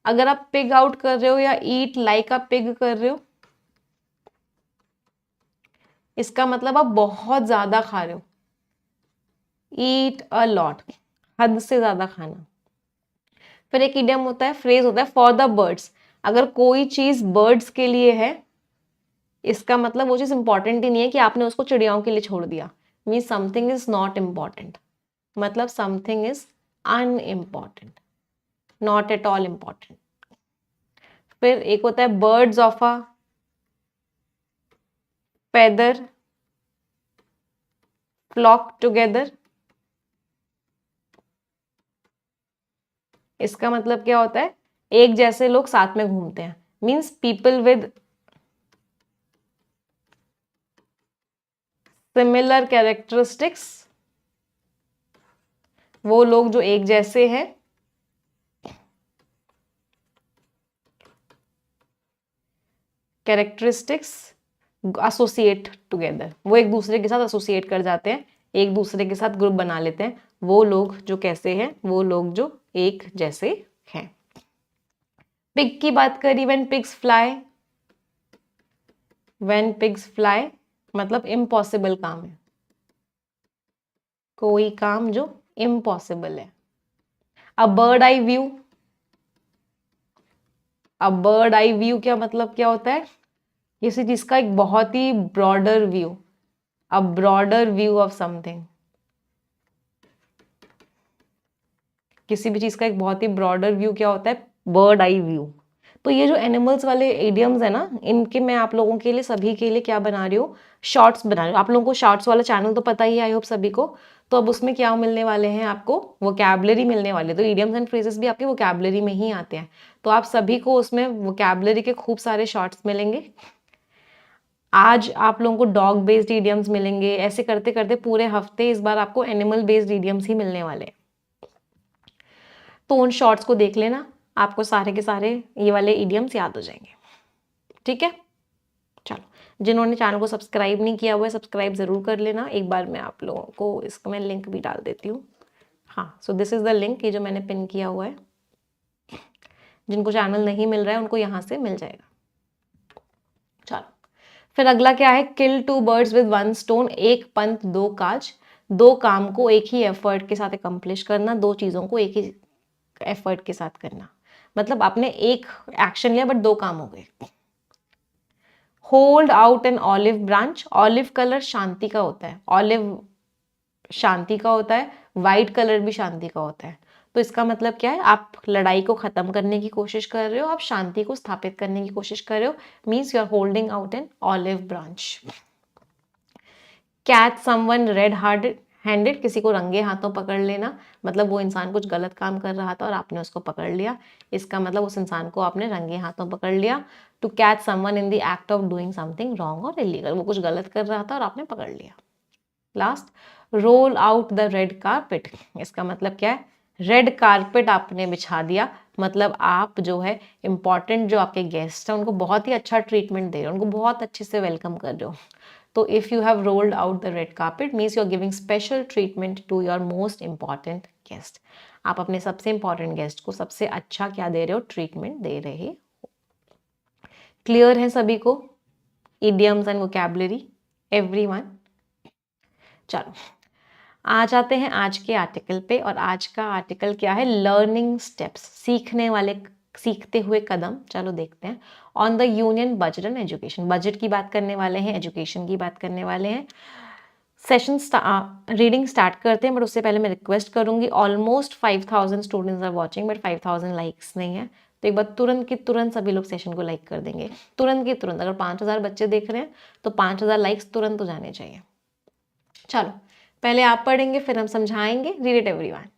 अगर आप पिग आउट कर रहे हो या ईट लाइक अ पिग कर रहे हो, इसका मतलब आप बहुत ज्यादा खा रहे हो। ईट अ लॉट, हद से ज्यादा खाना। फिर एक इडियम होता है, फ्रेज होता है फॉर द बर्ड्स, अगर कोई चीज बर्ड्स के लिए है, इसका मतलब वो चीज इंपॉर्टेंट ही नहीं है कि आपने उसको चिड़ियाओं के लिए छोड़ दिया। Mean something is not important, मतलब something is unimportant, not at all important. फिर एक होता है birds of a feather flock together, इसका मतलब क्या होता है? एक जैसे लोग साथ में घूमते हैं, means people with similar characteristics, वो लोग जो एक जैसे हैं। कैरेक्टरिस्टिक्स एसोसिएट टुगेदर, वो एक दूसरे के साथ एसोसिएट कर जाते हैं, एक दूसरे के साथ ग्रुप बना लेते हैं। वो लोग जो कैसे हैं? वो लोग जो एक जैसे हैं। पिग की बात करी, when pigs fly, when pigs fly मतलब इम्पॉसिबल काम है, कोई काम जो इम्पॉसिबल है। A bird eye view, a bird eye view क्या मतलब क्या होता है? किसी चीज का एक बहुत ही broader view, a broader view of something, किसी भी चीज का एक बहुत ही ब्रॉडर व्यू क्या होता है? Bird eye view. तो ये जो एनिमल्स वाले इडियम्स है ना, इनके मैं आप लोगों के लिए, सभी के लिए क्या बना रही हूँ? शॉर्ट्स बना रही हूँ। आप लोगों को शॉर्ट्स वाला चैनल तो पता ही है आई होप सभी को। तो अब उसमें क्या मिलने वाले हैं आपको? वोकैबुलरी मिलने वाले। तो इडियम्स एंड फ्रेजेस भी आपके वोकैबुलरी में ही आते हैं, तो आप सभी को उसमें वोकैबुलरी के खूब सारे शॉर्ट्स मिलेंगे। आज आप लोगों को डॉग बेस्ड इडियम्स मिलेंगे, ऐसे करते करते पूरे हफ्ते इस बार आपको एनिमल बेस्ड इडियम्स ही मिलने वाले हैं। तो उन शॉर्ट्स को देख लेना, आपको सारे के सारे ये वाले इडियम्स याद हो जाएंगे। ठीक है, चलो जिन्होंने चैनल को सब्सक्राइब नहीं किया हुआ है, सब्सक्राइब जरूर कर लेना। एक बार मैं आप लोगों को इसका मैं लिंक भी डाल देती हूँ। हाँ, so this is the link, ये जो मैंने पिन किया हुआ है, जिनको चैनल नहीं मिल रहा है उनको यहाँ से मिल जाएगा। चलो, फिर अगला क्या है, kill two birds with one stone, एक पंत दो काज, दो काम को एक ही एफर्ट के साथ अकम्प्लिश करना, दो चीजों को एक ही एफर्ट के साथ करना। मतलब आपने एक एक्शन लिया बट दो काम हो गए। Hold out an olive branch, olive colour शांति का होता है, ऑलिव शांति का होता है, वाइट कलर भी शांति का होता है। तो इसका मतलब क्या है, आप लड़ाई को खत्म करने की कोशिश कर रहे हो, आप शांति को स्थापित करने की कोशिश कर रहे हो, means you are holding out an olive branch. Catch someone red handed, किसी को रंगे हाथों पकड़ लेना, मतलब वो इंसान कुछ गलत काम कर रहा था और आपने उसको पकड़ लिया, इसका मतलब उस इंसान को आपने रंगे हाथों पकड़ लिया। To catch someone in the act of doing something wrong और इलीगल, वो कुछ गलत कर रहा था और आपने पकड़ लिया। Last, role out the red carpet, इसका मतलब क्या है, रेड कारपेट आपने बिछा दिया, मतलब आप जो है इंपॉर्टेंट जो आपके गेस्ट हैं उनको बहुत ही अच्छा ट्रीटमेंट दे रहे हो, उनको बहुत अच्छे से वेलकम कर रहे हो। तो if you have rolled out the red carpet means you are giving special treatment to your most important guest, आप अपने सबसे इंपॉर्टेंट गेस्ट को सबसे अच्छा क्या दे रहे हो, ट्रीटमेंट दे रहे हो। क्लियर है सभी को इडियम्स एंड वोकैबुलरी एवरीवन? चलो आ जाते हैं आज के आर्टिकल पे, और आज का आर्टिकल क्या है, लर्निंग स्टेप्स, सीखने वाले सीखते हुए कदम। चलो देखते हैं। On the union budget and education, budget की बात करने वाले हैं, एजुकेशन की बात करने वाले हैं। सेशन रीडिंग स्टार्ट करते हैं, बट उससे पहले मैं रिक्वेस्ट करूंगी, almost 5000 students are watching but 5000 likes नहीं है, तो एक बार तुरंत की तुरंत सभी लोग सेशन को लाइक कर देंगे, तुरंत की तुरंत। अगर 5000 बच्चे देख रहे हैं तो 5000 लाइक्स तुरंत हो जाने चाहिए। चलो पहले आप पढ़ेंगे फिर हम समझाएंगे। Read it everyone.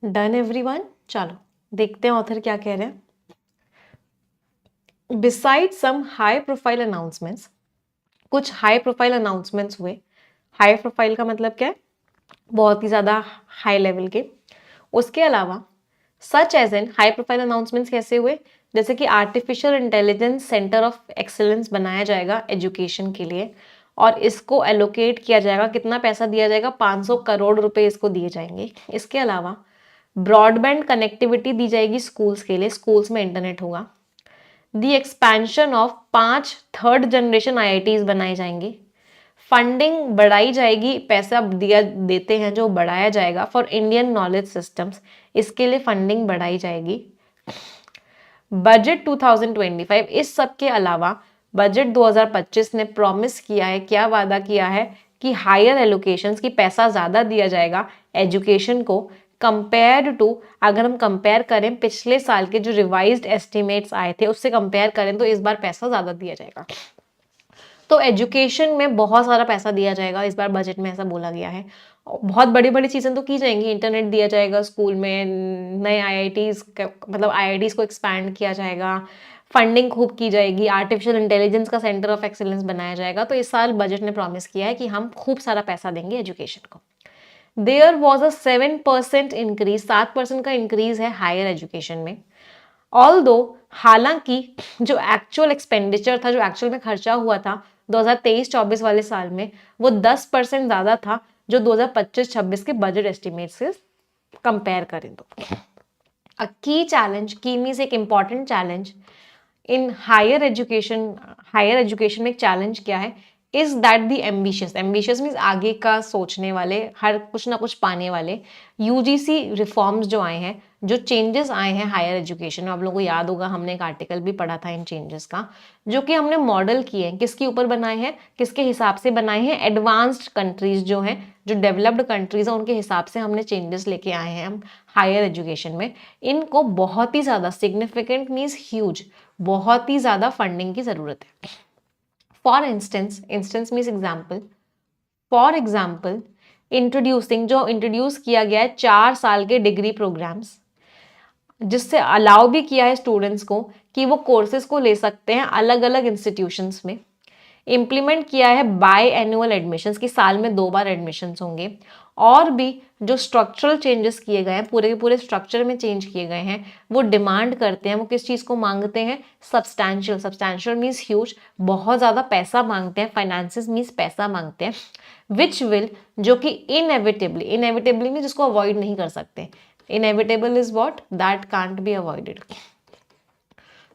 Done everyone? चलो देखते हैं ऑथर क्या कह रहे हैं। Beside some high profile announcements, कुछ हाई प्रोफाइल अनाउंसमेंट्स हुए। हाई प्रोफाइल का मतलब क्या है, बहुत ही ज्यादा हाई लेवल के। उसके अलावा such as an, high profile announcements कैसे हुए, जैसे कि artificial intelligence centre of excellence बनाया जाएगा एजुकेशन के लिए, और इसको एलोकेट किया जाएगा, कितना पैसा दिया जाएगा, 500 करोड़ रुपए इसको दिए जाएंगे। इसके अलावा ब्रॉडबैंड कनेक्टिविटी दी जाएगी स्कूल्स के लिए, स्कूल्स में इंटरनेट होगा। The expansion of 5 third generation IITs बनाए जाएंगे। फंडिंग बढ़ाई जाएगी, पैसा दिया देते हैं जो बढ़ाया जाएगा फॉर इंडियन नॉलेज सिस्टम्स, इसके लिए फंडिंग बढ़ाई जाएगी। बजट 2025, इस सब के अलावा बजट 2025 ने प्रॉमिस किया है, क्या वादा किया है, कि हायर एलोकेशंस की पैसा ज्यादा दिया जाएगा एजुकेशन को, कंपेयर टू, अगर हम कंपेयर करें पिछले साल के जो रिवाइज्ड एस्टिमेट्स आए थे उससे कंपेयर करें तो इस बार पैसा ज्यादा दिया जाएगा। तो एजुकेशन में बहुत सारा पैसा दिया जाएगा इस बार बजट में, ऐसा बोला गया है। बहुत बड़ी बड़ी चीजें तो की जाएंगी, इंटरनेट दिया जाएगा स्कूल में, नए आईआईटीज मतलब आईआईटीज को एक्सपैंड किया जाएगा, फंडिंग खूब की जाएगी, आर्टिफिशियल इंटेलिजेंस का सेंटर ऑफ एक्सीलेंस बनाया जाएगा। तो इस साल बजट ने प्रॉमिस किया है कि हम खूब सारा पैसा देंगे एजुकेशन को। देयर वॉज अ 7% इंक्रीज, 7% का इंक्रीज है हायर एजुकेशन में। ऑल्दो, हालांकि जो एक्चुअल एक्सपेंडिचर था, जो एक्चुअल में खर्चा हुआ था 2023-24 वाले साल में, वो 10% ज्यादा था जो 2025-26 के बजट एस्टिमेट से कंपेयर करें तो। अ की चैलेंज, की मीन्स एक important challenge in higher education. Higher education में एक चैलेंज क्या है is that the ambitious, ambitious means आगे का सोचने वाले, हर कुछ ना कुछ पाने वाले यूजीसी रिफॉर्म्स जो आए हैं, जो चेंजेस आए हैं हायर एजुकेशन में, आप लोगों को याद होगा हमने एक आर्टिकल भी पढ़ा था इन चेंजेस का, जो कि हमने मॉडल किए हैं, किसके ऊपर बनाए हैं, किसके हिसाब से बनाए हैं, एडवांस्ड कंट्रीज जो हैं, जो डेवलप्ड कंट्रीज हैं, उनके हिसाब से हमने चेंजेस लेके आए हैं हम हायर एजुकेशन में। इनको बहुत ही ज़्यादा सिग्निफिकेंट मीन्स ह्यूज, बहुत ही ज़्यादा फंडिंग की ज़रूरत है। For instance, instance means example, for example introducing, जो इंट्रोड्यूस किया गया है 4 साल के डिग्री प्रोग्राम्स, जिससे अलाउ भी किया है स्टूडेंट्स को कि वो कोर्सेज को ले सकते हैं अलग अलग इंस्टीट्यूशंस में। इम्प्लीमेंट किया है बाय एनुअल एडमिशंस, की साल में 2 बार एडमिशंस होंगे। और भी जो स्ट्रक्चरल चेंजेस किए गए हैं, पूरे के पूरे स्ट्रक्चर में चेंज किए गए हैं, वो डिमांड करते हैं, वो किस चीज़ को मांगते हैं, सब्सटैंशियल, सब्सटैंशियल मीन्स ह्यूज, बहुत ज़्यादा पैसा मांगते हैं, फाइनेंसिस मीन्स पैसा मांगते हैं, विच विल, जो कि इनएविटेबली, इनएविटेबली मीन्स जिसको अवॉइड नहीं कर सकते, inevitable is what, that can't be avoided.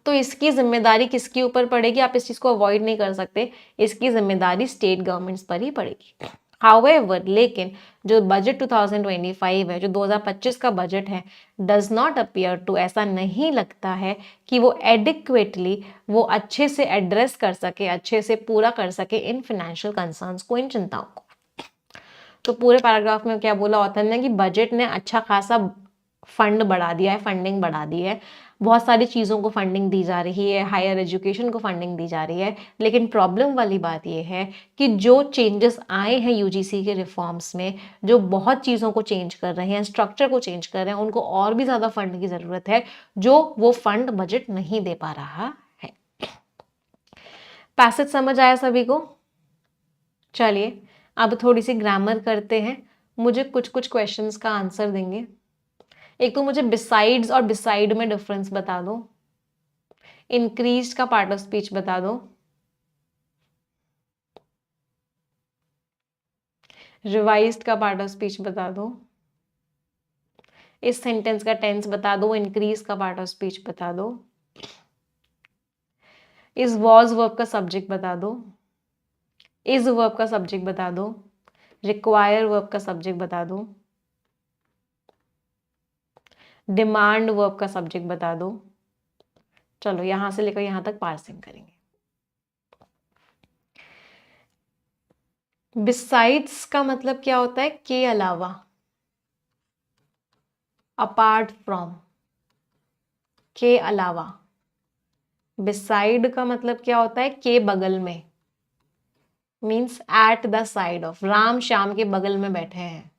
तो इसकी जिम्मेदारी किसके ऊपर पड़ेगी, आप इस चीज को अवॉइड नहीं कर सकते, इसकी जिम्मेदारी स्टेट गवर्नमेंट्स पर ही पड़ेगी। हाउएवर, लेकिन जो बजट 2025 है, जो 2025 का बजट है, डज नॉट अपीयर टू, ऐसा नहीं लगता है कि वो एडिक्वेटली, वो अच्छे से एड्रेस कर सके, अच्छे से पूरा कर सके इन फाइनेंशियल कंसर्न्स को, इन चिंताओं को। तो पूरे पैराग्राफ में क्या बोला ऑथर ने कि बजट ने अच्छा खासा फंड बढ़ा दिया है, फंडिंग बढ़ा दी है, बहुत सारी चीज़ों को फंडिंग दी जा रही है, हायर एजुकेशन को फंडिंग दी जा रही है, लेकिन प्रॉब्लम वाली बात यह है कि जो चेंजेस आए हैं यूजीसी के रिफॉर्म्स में, जो बहुत चीज़ों को चेंज कर रहे हैं, स्ट्रक्चर को चेंज कर रहे हैं, उनको और भी ज़्यादा फंड की ज़रूरत है, जो वो फंड बजट नहीं दे पा रहा है। पैसेज समझ आया सभी को? चलिए अब थोड़ी सी ग्रामर करते हैं, मुझे कुछ कुछ क्वेश्चंस का आंसर देंगे। एक तो मुझे बिसाइड्स और बिसाइड में डिफरेंस बता दो, इंक्रीज्ड का पार्ट ऑफ स्पीच बता दो, रिवाइज्ड का पार्ट ऑफ स्पीच बता दो, इस सेंटेंस का टेंस बता दो, इंक्रीज का पार्ट ऑफ स्पीच बता दो, इस वॉज वर्ब का सब्जेक्ट बता दो, इज वर्ब का सब्जेक्ट बता दो, रिक्वायर वर्ब का सब्जेक्ट बता दो, डिमांड वर्ब का सब्जेक्ट बता दो। चलो यहां से लेकर यहां तक पार्सिंग करेंगे। बिसाइड्स का मतलब क्या होता है, के अलावा, अपार्ट फ्रॉम, के अलावा। बिसाइड का मतलब क्या होता है, के बगल में, means at the side of, Ram Shyam के बगल में बैठे हैं,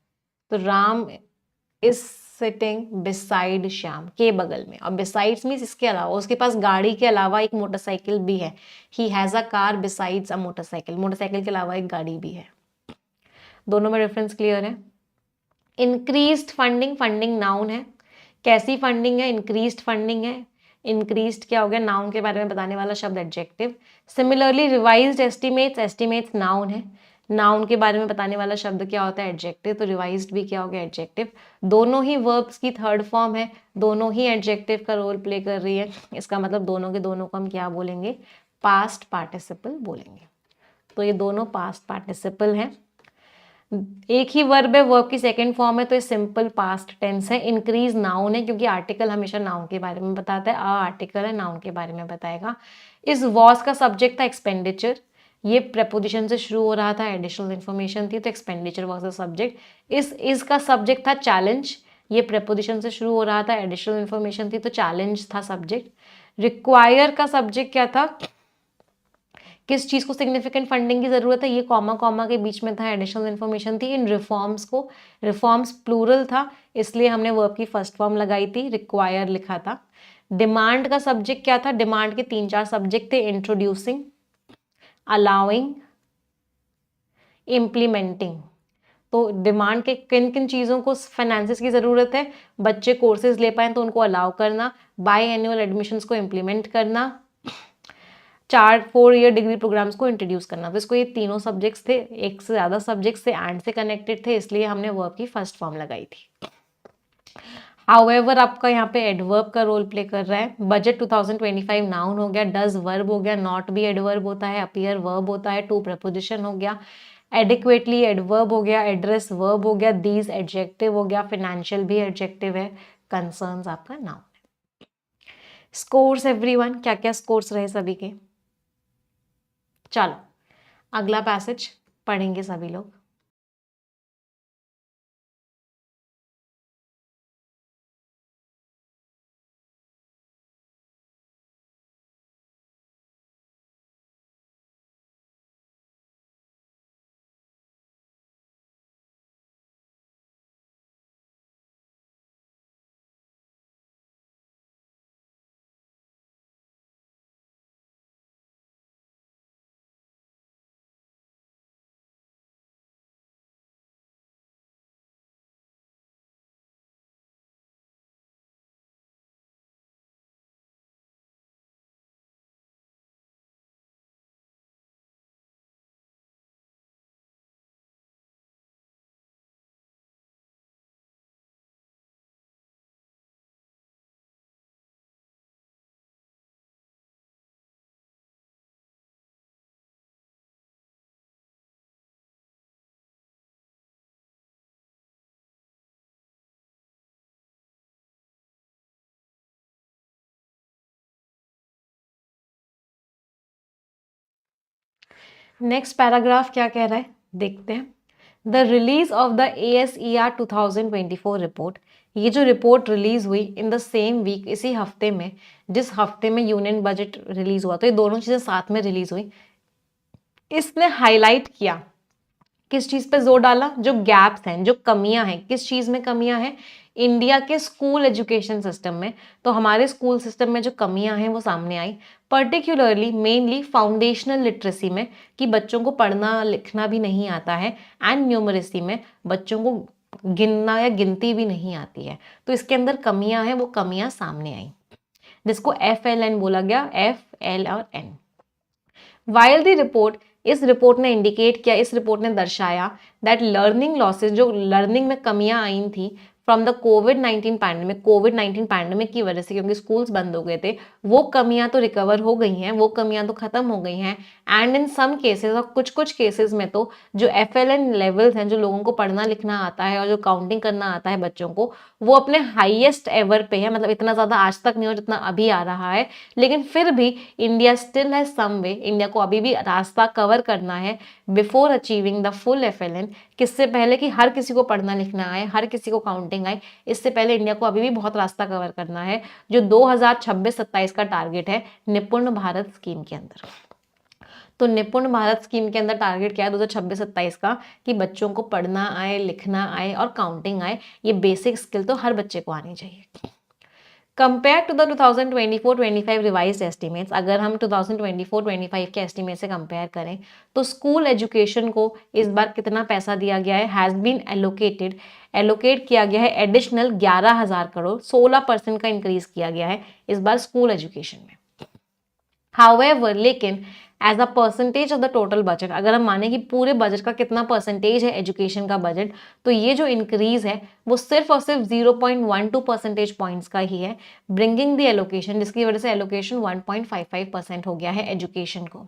तो Ram is sitting beside Shyam, के बगल में। और बिसाइड्स मीन्स इसके अलावा, उसके पास गाड़ी के अलावा एक मोटरसाइकिल भी है, he has a car besides a motorcycle, motorcycle के अलावा एक गाड़ी भी है। दोनों में डिफरेंस क्लियर है? इंक्रीज्ड फंडिंग, फंडिंग नाउन है, कैसी फंडिंग है, इंक्रीज्ड फंडिंग है। इंक्रीज्ड क्या हो गया, नाउन के बारे में बताने वाला शब्द adjective. Similarly revised estimates, estimates noun है, नाउन के बारे में बताने वाला शब्द क्या होता है, एडजेक्टिव, तो रिवाइज्ड भी क्या हो गया, एडजेक्टिव। दोनों ही वर्ब्स की थर्ड फॉर्म है, दोनों ही एडजेक्टिव का रोल प्ले कर रही है, इसका मतलब दोनों के दोनों को हम क्या बोलेंगे, पास्ट पार्टिसिपल बोलेंगे। तो ये दोनों पास्ट पार्टिसिपल हैं। एक ही वर्ब है, वर्ब की सेकंड फॉर्म है, तो ये सिंपल पास्ट टेंस है। इंक्रीज नाउन है, क्योंकि आर्टिकल हमेशा नाउन के बारे में बताता है, आर्टिकल है नाउन के बारे में बताएगा। इस वॉज का सब्जेक्ट था एक्सपेंडिचर, ये प्रेपोजिशन से शुरू हो रहा था, एडिशनल इन्फॉर्मेशन थी, तो एक्सपेंडिचर वॉज द सब्जेक्ट। इस का सब्जेक्ट था चैलेंज, ये प्रेपोजिशन से शुरू हो रहा था, एडिशनल इन्फॉर्मेशन थी, तो चैलेंज था सब्जेक्ट। रिक्वायर का सब्जेक्ट क्या था, किस चीज को सिग्निफिकेंट फंडिंग की जरूरत है, ये कॉमा कॉमा के बीच में था, एडिशनल इन्फॉर्मेशन थी। इन रिफॉर्म्स को, रिफॉर्म्स प्लूरल था, इसलिए हमने वर्ब की फर्स्ट फॉर्म लगाई थी, रिक्वायर लिखा था। डिमांड का सब्जेक्ट क्या था, डिमांड के 3-4 सब्जेक्ट थे, इंट्रोड्यूसिंग, अलाउइंग, इम्प्लीमेंटिंग। तो डिमांड के किन किन चीज़ों को फाइनेंसिस की ज़रूरत है, बच्चे कोर्सेज ले पाए तो उनको अलाउ करना, बाई एनुअल एडमिशंस को इम्प्लीमेंट करना, 4 ईयर डिग्री प्रोग्राम्स को इंट्रोड्यूस करना। तो इसको ये तीनों सब्जेक्ट्स थे, एक से ज़्यादा सब्जेक्ट्स थे, एंड से कनेक्टेड थे, इसलिए हमने वर्ब की फर्स्ट फॉर्म लगाई थी। हाउएवर आपका यहाँ पे एडवर्ब का रोल प्ले कर रहा है। बजट 2025 नाउन हो गया, डज वर्ब हो गया, नॉट भी एडवर्ब होता है, अपीयर वर्ब होता है, टू प्रपोजिशन हो गया, एडिक्वेटली एडवर्ब हो गया, एड्रेस वर्ब हो गया, दीज एडजेक्टिव हो गया, फाइनेंशियल भी एडजेक्टिव है, कंसर्न्स आपका नाउन है। स्कोर्स एवरीवन, क्या क्या स्कोर्स रहे सभी के? चलो अगला पैसेज पढ़ेंगे सभी लोग। नेक्स्ट पैराग्राफ क्या कह रहा है देखते हैं। The release of the ASER 2024 report, ये जो रिपोर्ट रिलीज हुई इन द सेम वीक, इसी हफ्ते में जिस हफ्ते में यूनियन बजट रिलीज हुआ, तो ये दोनों चीजें साथ में रिलीज हुई। इसने हाईलाइट किया, किस चीज पे जोर डाला? जो गैप्स हैं, जो कमियां हैं, किस चीज में कमियां हैं? इंडिया के स्कूल एजुकेशन सिस्टम में। तो हमारे स्कूल सिस्टम में जो कमियां हैं वो सामने आई, पर्टिकुलरली मेनली फाउंडेशनल लिटरेसी में, कि बच्चों को पढ़ना लिखना भी नहीं आता है, एंड न्यूमरेसी में बच्चों को गिनना या गिनती भी नहीं आती है। तो इसके अंदर कमियां हैं, वो कमियां सामने आई, जिसको FLN बोला गया, FL और N। वाइल द रिपोर्ट, इस रिपोर्ट ने इंडिकेट किया, इस रिपोर्ट ने दर्शाया दैट लर्निंग लॉसेज, जो लर्निंग में कमियां आई थी from the covid pandemic, covid pandemic की वजह से, क्योंकि स्कूल्स बंद हो गए थे, वो कमियां तो रिकवर हो गई हैं, वो कमियां तो खत्म हो गई हैं। एंड इन सम केसेस, और कुछ कुछ केसेस में तो जो FLN लेवल्स हैं, जो लोगों को पढ़ना लिखना आता है और जो काउंटिंग करना आता है बच्चों को, वो अपने हाईएस्ट एवर पे है। मतलब इतना ज्यादा आज तक नहीं हो जितना अभी आ रहा है, लेकिन फिर भी इंडिया स्टिल है सम वे, इंडिया को अभी भी रास्ता कवर करना है before achieving the full FLN। किससे पहले कि हर किसी को पढ़ना लिखना आए, हर किसी को काउंटिंग आए, इससे पहले इंडिया को अभी भी बहुत रास्ता कवर करना है, जो 2026-27 का टारगेट है निपुण भारत स्कीम के अंदर। तो निपुण भारत स्कीम के अंदर टारगेट क्या है 2026-27 का, कि बच्चों को पढ़ना आए, लिखना आए और काउंटिंग आए। ये बेसिक स्किल तो हर बच्चे को आनी चाहिए। Compare to the 2024-25 revise estimates, अगर हम 2024-25 के एस्टिमेट से कंपेयर करें, तो स्कूल एजुकेशन को इस बार कितना पैसा दिया गया है? हैज बीन एलोकेट किया गया है एडिशनल 11,000 करोड़, 16% का इंक्रीज किया गया है इस बार स्कूल एजुकेशन में। हाउएवर, लेकिन as a percentage of the total budget, अगर हम माने कि पूरे बजट का कितना परसेंटेज है एजुकेशन का बजट, तो ये जो इंक्रीज है वो सिर्फ और सिर्फ 0.12 परसेंटेज पॉइंट्स का ही है, ब्रिंगिंग द एलोकेशन, जिसकी वजह से एलोकेशन 1.55% हो गया है एजुकेशन को।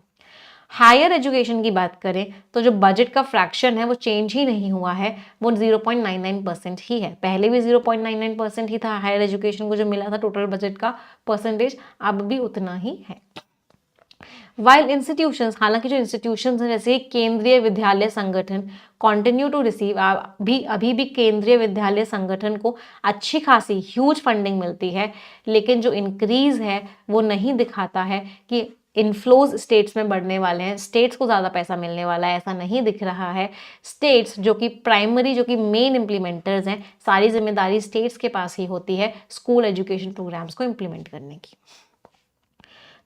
हायर एजुकेशन की बात करें तो जो बजट का फ्रैक्शन है वो चेंज ही नहीं हुआ है, वो 0.99% ही है। पहले भी 0.99% ही था हायर एजुकेशन को जो मिला था टोटल बजट का परसेंटेज, अब भी उतना ही है। वाइल इंस्टीट्यूशंस, हालांकि जो इंस्टीट्यूशंस हैं जैसे केंद्रीय विद्यालय संगठन कॉन्टिन्यू टू रिसीव, अभी भी केंद्रीय विद्यालय संगठन को अच्छी खासी ह्यूज फंडिंग मिलती है, लेकिन जो इंक्रीज है वो नहीं दिखाता है कि इनफ्लोज स्टेट्स में बढ़ने वाले हैं, स्टेट्स को ज़्यादा पैसा मिलने वाला है, ऐसा नहीं दिख रहा है। स्टेट्स जो कि प्राइमरी, जो कि मेन इम्प्लीमेंटर्स हैं, सारी जिम्मेदारी स्टेट्स के पास ही होती है स्कूल एजुकेशन प्रोग्राम्स को इम्प्लीमेंट करने की।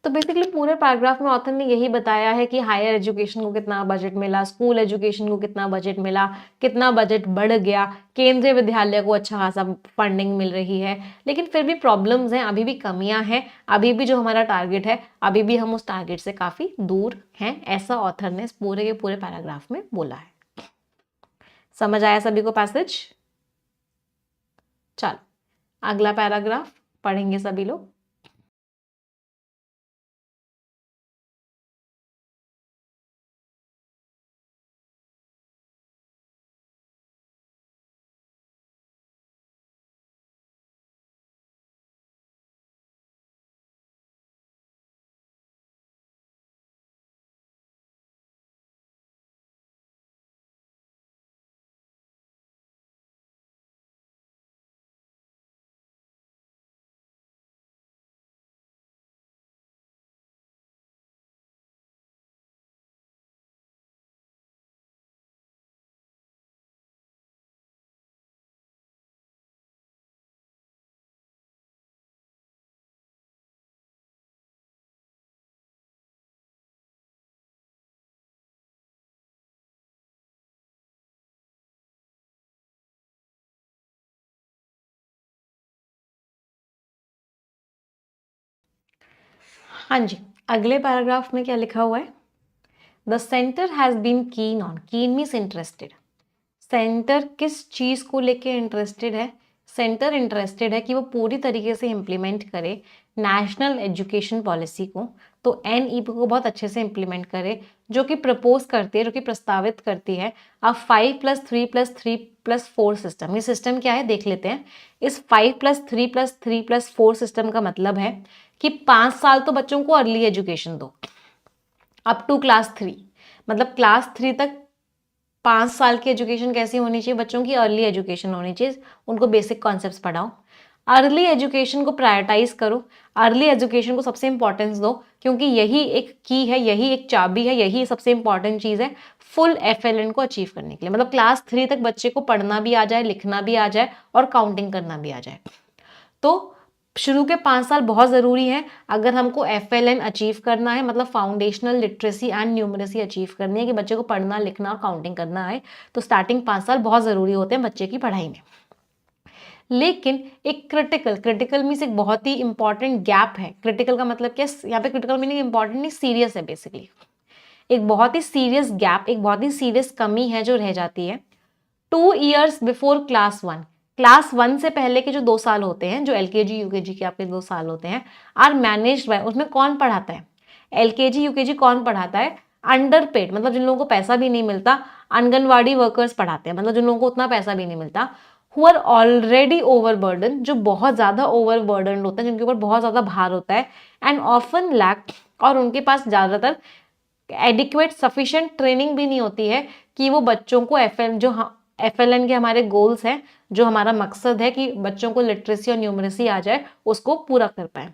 तो बेसिकली पूरे पैराग्राफ में ऑथर ने यही बताया है कि हायर एजुकेशन को कितना बजट मिला, स्कूल एजुकेशन को कितना बजट मिला, कितना बजट बढ़ गया, केंद्रीय विद्यालय को अच्छा खासा फंडिंग मिल रही है, लेकिन फिर भी प्रॉब्लम्स हैं, अभी भी कमियां हैं, अभी भी जो हमारा टारगेट है, अभी भी हम उस टारगेट से काफी दूर हैं, ऐसा ऑथर ने इस पूरे के पूरे पैराग्राफ में बोला है। समझ आया सभी को पैसेज? चलो अगला पैराग्राफ पढ़ेंगे सभी लोग। हाँ जी, अगले पैराग्राफ में क्या लिखा हुआ है? The centre has been keen on, keen means interested. Centre किस चीज़ को लेके इंटरेस्टेड है? सेंटर इंटरेस्टेड है कि वो पूरी तरीके से इम्प्लीमेंट करे नेशनल एजुकेशन पॉलिसी को, तो एनईपी को बहुत अच्छे से इम्प्लीमेंट करे, जो कि प्रपोज करती है, जो कि प्रस्तावित करती है अब 5+3+3+4 सिस्टम। ये सिस्टम क्या है देख लेते हैं। इस 5+3+3+4 सिस्टम का मतलब है कि 5 साल तो बच्चों को अर्ली एजुकेशन दो अप टू क्लास 3, मतलब क्लास 3 तक 5 साल की एजुकेशन कैसी होनी चाहिए? बच्चों की अर्ली एजुकेशन होनी चाहिए, उनको बेसिक कॉन्सेप्ट्स पढ़ाओ। अर्ली एजुकेशन को प्रायोरिटाइज करो, अर्ली एजुकेशन को सबसे इंपॉर्टेंस दो, क्योंकि यही एक की है, यही एक चाबी है, यही सबसे इंपॉर्टेंट चीज़ है फुल एफएलएन को अचीव करने के लिए। मतलब क्लास 3 तक बच्चे को पढ़ना भी आ जाए, लिखना भी आ जाए और काउंटिंग करना भी आ जाए। तो शुरू के 5 साल बहुत ज़रूरी हैं अगर हमको एफएलएन अचीव करना है, मतलब foundational literacy and numeracy achieve करनी है कि बच्चे को पढ़ना लिखना और काउंटिंग करना है, तो स्टार्टिंग 5 साल बहुत ज़रूरी होते हैं बच्चे की पढ़ाई में। लेकिन एक क्रिटिकल मीन्स एक बहुत ही इंपॉर्टेंट गैप है। क्रिटिकल का मतलब क्या? यहाँ पे क्रिटिकल मीनिंग इंपॉर्टेंट नहीं, सीरियस है बेसिकली। एक बहुत ही सीरियस गैप, एक बहुत ही सीरियस कमी है जो रह जाती है 2 ईयर्स बिफोर क्लास 1। क्लास 1 से पहले के जो 2 साल होते हैं, जो एलकेजी यूकेजी के आपके 2 साल होते हैं, आर मैनेज्ड बाय, उसमें कौन पढ़ाता है? एलकेजी यूकेजी कौन पढ़ाता है? अंडर पेड, मतलब जिन लोगों को पैसा भी नहीं मिलता, आंगनवाड़ी वर्कर्स पढ़ाते हैं, मतलब जिन लोगों को उतना पैसा भी नहीं मिलता, हु आर ऑलरेडी ओवरबर्डन, जो बहुत ज़्यादा ओवरबर्डन होते हैं, जिनके ऊपर बहुत ज़्यादा भार होता है, एंड ऑफन लैक, और उनके पास ज़्यादातर एडिक्वेट सफिशिएंट ट्रेनिंग भी नहीं होती है कि वो बच्चों को एफएलएन के हमारे गोल्स हैं, जो हमारा मकसद है कि बच्चों को लिटरेसी और न्यूमरेसी आ जाए, उसको पूरा कर पाए।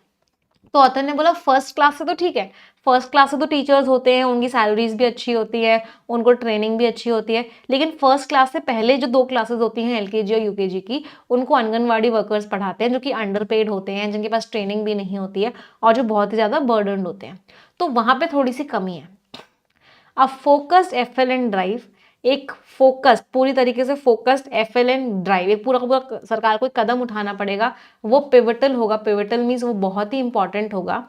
तो ऑथर ने बोला फर्स्ट क्लास से तो ठीक है, फर्स्ट क्लास से तो टीचर्स होते हैं, उनकी सैलरीज भी अच्छी होती है, उनको ट्रेनिंग भी अच्छी होती है, लेकिन फर्स्ट क्लास से पहले जो 2 क्लासेस होती हैं एलकेजी और यूकेजी की, उनको आंगनवाड़ी वर्कर्स पढ़ाते हैं, जो कि अंडर पेड होते हैं, जिनके पास ट्रेनिंग भी नहीं होती है और जो बहुत ही ज़्यादा बर्डनड होते हैं। तो वहाँ पे थोड़ी सी कमी है। अब फोकस्ड एफएलएन ड्राइव, एक फोकस पूरी तरीके से फोकस्ड एफएलएन ड्राइव, एक पूरा का पूरा सरकार को एक कदम उठाना पड़ेगा, वो पिवटल होगा। पिवटल मीन्स वो बहुत ही इंपॉर्टेंट होगा,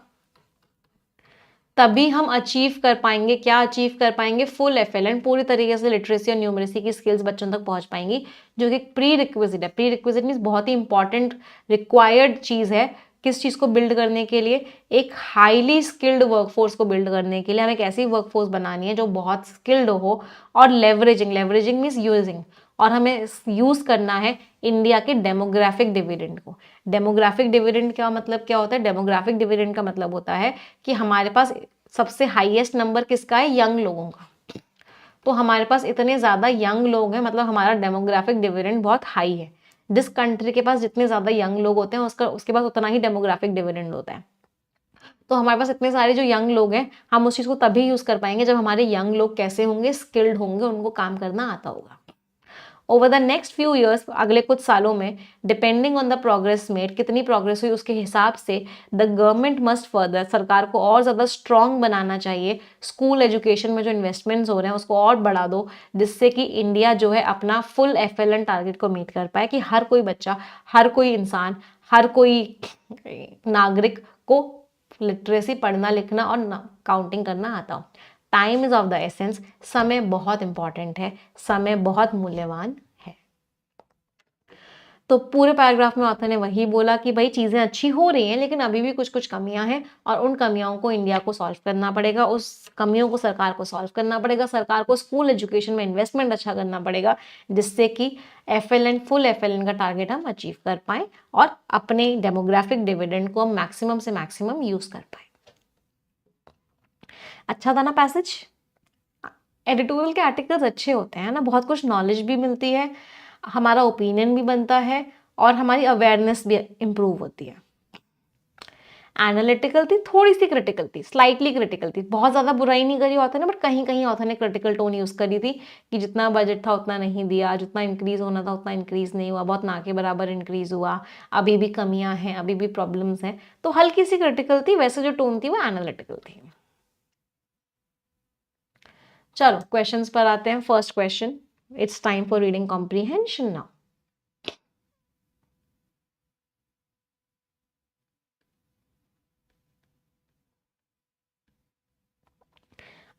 तभी हम अचीव कर पाएंगे। क्या अचीव कर पाएंगे? फुल एफएलएन, पूरी तरीके से लिटरेसी और न्यूमरेसी की स्किल्स बच्चों तक पहुंच पाएंगी, जो कि प्री रिक्विजिट है। प्री रिक्विजिट मीन्स बहुत ही इंपॉर्टेंट रिक्वायर्ड चीज़ है। किस चीज़ को बिल्ड करने के लिए? एक हाईली स्किल्ड वर्कफोर्स को बिल्ड करने के लिए हमें एक ऐसी वर्कफोर्स बनानी है जो बहुत स्किल्ड हो, और लेवरेजिंग मीन्स यूजिंग, और हमें यूज करना है इंडिया के डेमोग्राफिक डिविडेंड को। डेमोग्राफिक डिविडेंड क्या मतलब क्या होता है? डेमोग्राफिक डिविडेंड का मतलब होता है कि हमारे पास सबसे हाईएस्ट नंबर किसका है? यंग लोगों का। तो हमारे पास इतने ज़्यादा यंग लोग हैं, मतलब हमारा डेमोग्राफिक डिविडेंड बहुत हाई है। जिस कंट्री के पास जितने ज़्यादा यंग लोग होते हैं, उसके पास उतना ही डेमोग्राफिक डिविडेंड होता है। तो हमारे पास इतने सारे जो यंग लोग हैं, हम उस चीज़ को तभी यूज़ कर पाएंगे जब हमारे यंग लोग कैसे होंगे? स्किल्ड होंगे, उनको काम करना आता होगा। Over the next few years, अगले कुछ सालों में, depending on the progress made, कितनी प्रोग्रेस हुई उसके हिसाब से, द गवर्नमेंट मस्ट फर्दर, सरकार को और ज़्यादा स्ट्रॉन्ग बनाना चाहिए। स्कूल एजुकेशन में जो इन्वेस्टमेंट्स हो रहे हैं उसको और बढ़ा दो, जिससे कि इंडिया जो है अपना फुल एफएलएन टारगेट को मीट कर पाए, कि हर कोई बच्चा, हर कोई इंसान, हर कोई नागरिक को लिटरेसी, पढ़ना लिखना और काउंटिंग करना आता हो। Time is of the essence, समय बहुत इंपॉर्टेंट है, समय बहुत मूल्यवान है। तो पूरे पैराग्राफ में ऑथर ने वही बोला कि भाई चीज़ें अच्छी हो रही हैं, लेकिन अभी भी कुछ-कुछ कमियाँ हैं और उन कमियों को इंडिया को सॉल्व करना पड़ेगा। उस कमियों को सरकार को सॉल्व करना पड़ेगा। सरकार को स्कूल एजुकेशन में इन्वेस्टमेंट अच्छा करना पड़ेगा, जिससे कि एफएलएन, फुल एफएलएन का टारगेट हम अचीव कर पाएँ और अपने डेमोग्राफिक डिविडेंड को हम मैक्सिमम से मैक्सिमम यूज़ कर पाएँ। अच्छा था ना पैसेज? एडिटोरियल के आर्टिकल्स अच्छे होते हैं ना, बहुत कुछ नॉलेज भी मिलती है, हमारा ओपिनियन भी बनता है और हमारी अवेयरनेस भी इम्प्रूव होती है। एनालिटिकल थी, थोड़ी सी क्रिटिकल थी, स्लाइटली क्रिटिकल थी, बहुत ज़्यादा बुराई नहीं करी ऑथर ने, बट कहीं कहीं ऑथर ने क्रिटिकल टोन यूज़ करी थी कि जितना बजट था उतना नहीं दिया, जितना इंक्रीज होना था उतना इंक्रीज नहीं हुआ, बहुत ना के बराबर इंक्रीज हुआ, अभी भी कमियां हैं, अभी भी प्रॉब्लम्स हैं, तो हल्की सी क्रिटिकल थी। वैसे जो टोन थी वो एनालिटिकल थी। चलो क्वेश्चंस पर आते हैं। First question, it's time for reading comprehension now.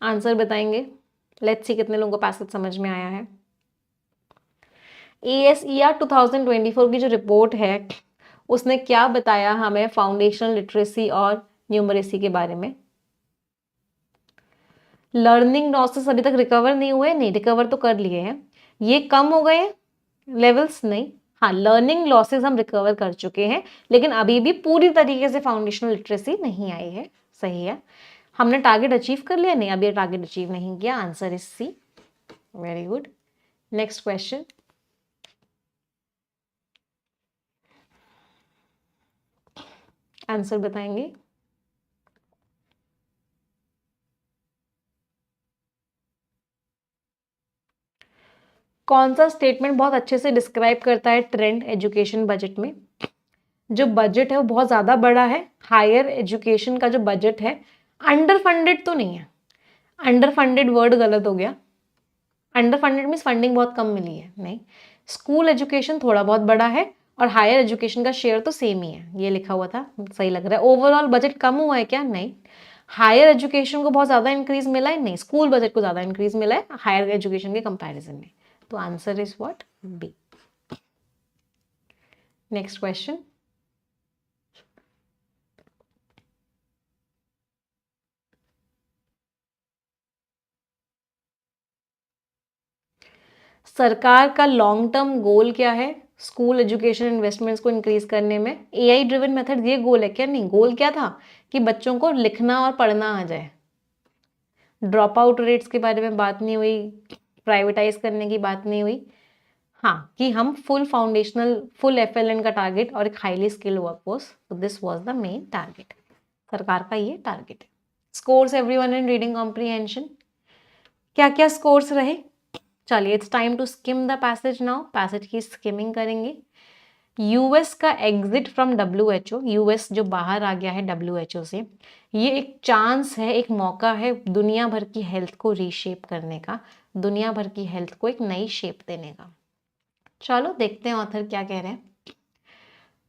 Answer बताएंगे। लेट्स सी कितने लोगों को पैसेज समझ में आया है। ASER 2024 की जो रिपोर्ट है उसने क्या बताया हमें फाउंडेशनल लिटरेसी और न्यूमरेसी के बारे में? लर्निंग लॉसेस अभी तक रिकवर नहीं हुए, नहीं रिकवर तो कर लिए हैं। ये कम हो गए लेवल्स? नहीं। हाँ, लर्निंग लॉसेस हम रिकवर कर चुके हैं, लेकिन अभी भी पूरी तरीके से फाउंडेशनल लिटरेसी नहीं आई है। सही है। हमने टारगेट अचीव कर लिया? नहीं, अभी टारगेट अचीव नहीं किया। Answer is C. Very good. Next question, answer बताएंगे। कौन सा स्टेटमेंट बहुत अच्छे से डिस्क्राइब करता है ट्रेंड एजुकेशन बजट में? जो बजट है वो बहुत ज़्यादा बड़ा है। हायर एजुकेशन का जो बजट है, अंडर फंडेड तो नहीं है। अंडर फंडेड वर्ड गलत हो गया। अंडर फंडेड मीन्स फंडिंग बहुत कम मिली है, नहीं। स्कूल एजुकेशन थोड़ा बहुत बड़ा है और हायर एजुकेशन का शेयर तो सेम ही है, ये लिखा हुआ था, सही लग रहा है। ओवरऑल बजट कम हुआ है क्या? नहीं। हायर एजुकेशन को बहुत ज़्यादा इंक्रीज मिला है? नहीं, स्कूल बजट को ज़्यादा इंक्रीज मिला है हायर एजुकेशन के कंपैरिजन में। तो answer is what? B. Next question, सरकार का लॉन्ग टर्म गोल क्या है स्कूल एजुकेशन इन्वेस्टमेंट्स को इंक्रीज करने में? एआई ड्रिवन मेथड ये गोल है क्या? नहीं, गोल क्या था कि बच्चों को लिखना और पढ़ना आ जाए। ड्रॉप आउट रेट्स के बारे में बात नहीं हुई, प्राइवेटाइज करने की बात नहीं हुई। हाँ, कि हम फुल एफएलएन का टारगेट और एक हाईली स्किल्ड वर्कफोर्स, तो this was the main target. सरकार का ये टारगेट है। Scores everyone in reading comprehension, क्या क्या स्कोर्स रहे? चलिए, it's time to skim the passage now. Passage की स्किमिंग करेंगे। यूएस का एग्जिट फ्रॉम डब्ल्यूएचओ, यूएस जो बाहर आ गया है डब्ल्यूएचओ से, ये एक चांस है, एक मौका है दुनिया भर की हेल्थ को रीशेप करने का, दुनिया भर की हेल्थ को एक नई शेप देने का। चलो देखते हैं ऑथर क्या कह रहे हैं।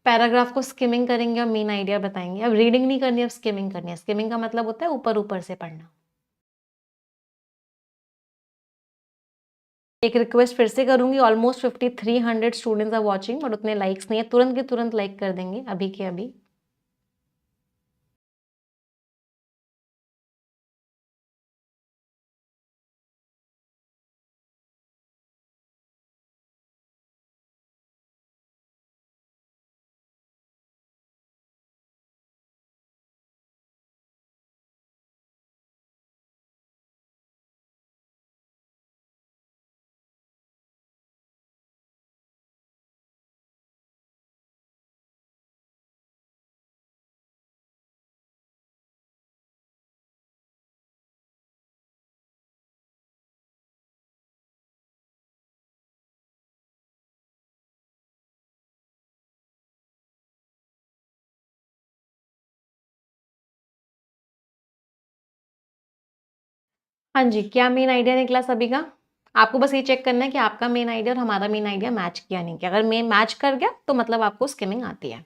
पैराग्राफ को स्किमिंग करेंगे और मेन आइडिया बताएंगे। अब रीडिंग नहीं करनी, अब स्किमिंग करनी है। स्किमिंग का मतलब होता है ऊपर ऊपर से पढ़ना। एक रिक्वेस्ट फिर से करूंगी, almost 5300 students are watching, but उतने लाइक्स नहीं है, तुरंत के तुरंत लाइक कर देंगे अभी के अभी। हाँ जी, क्या मेन आइडिया निकला सभी का? आपको बस ये चेक करना है कि आपका मेन आइडिया और हमारा मेन आइडिया मैच किया नहीं किया। अगर मेन मैच कर गया तो मतलब आपको स्किमिंग आती है।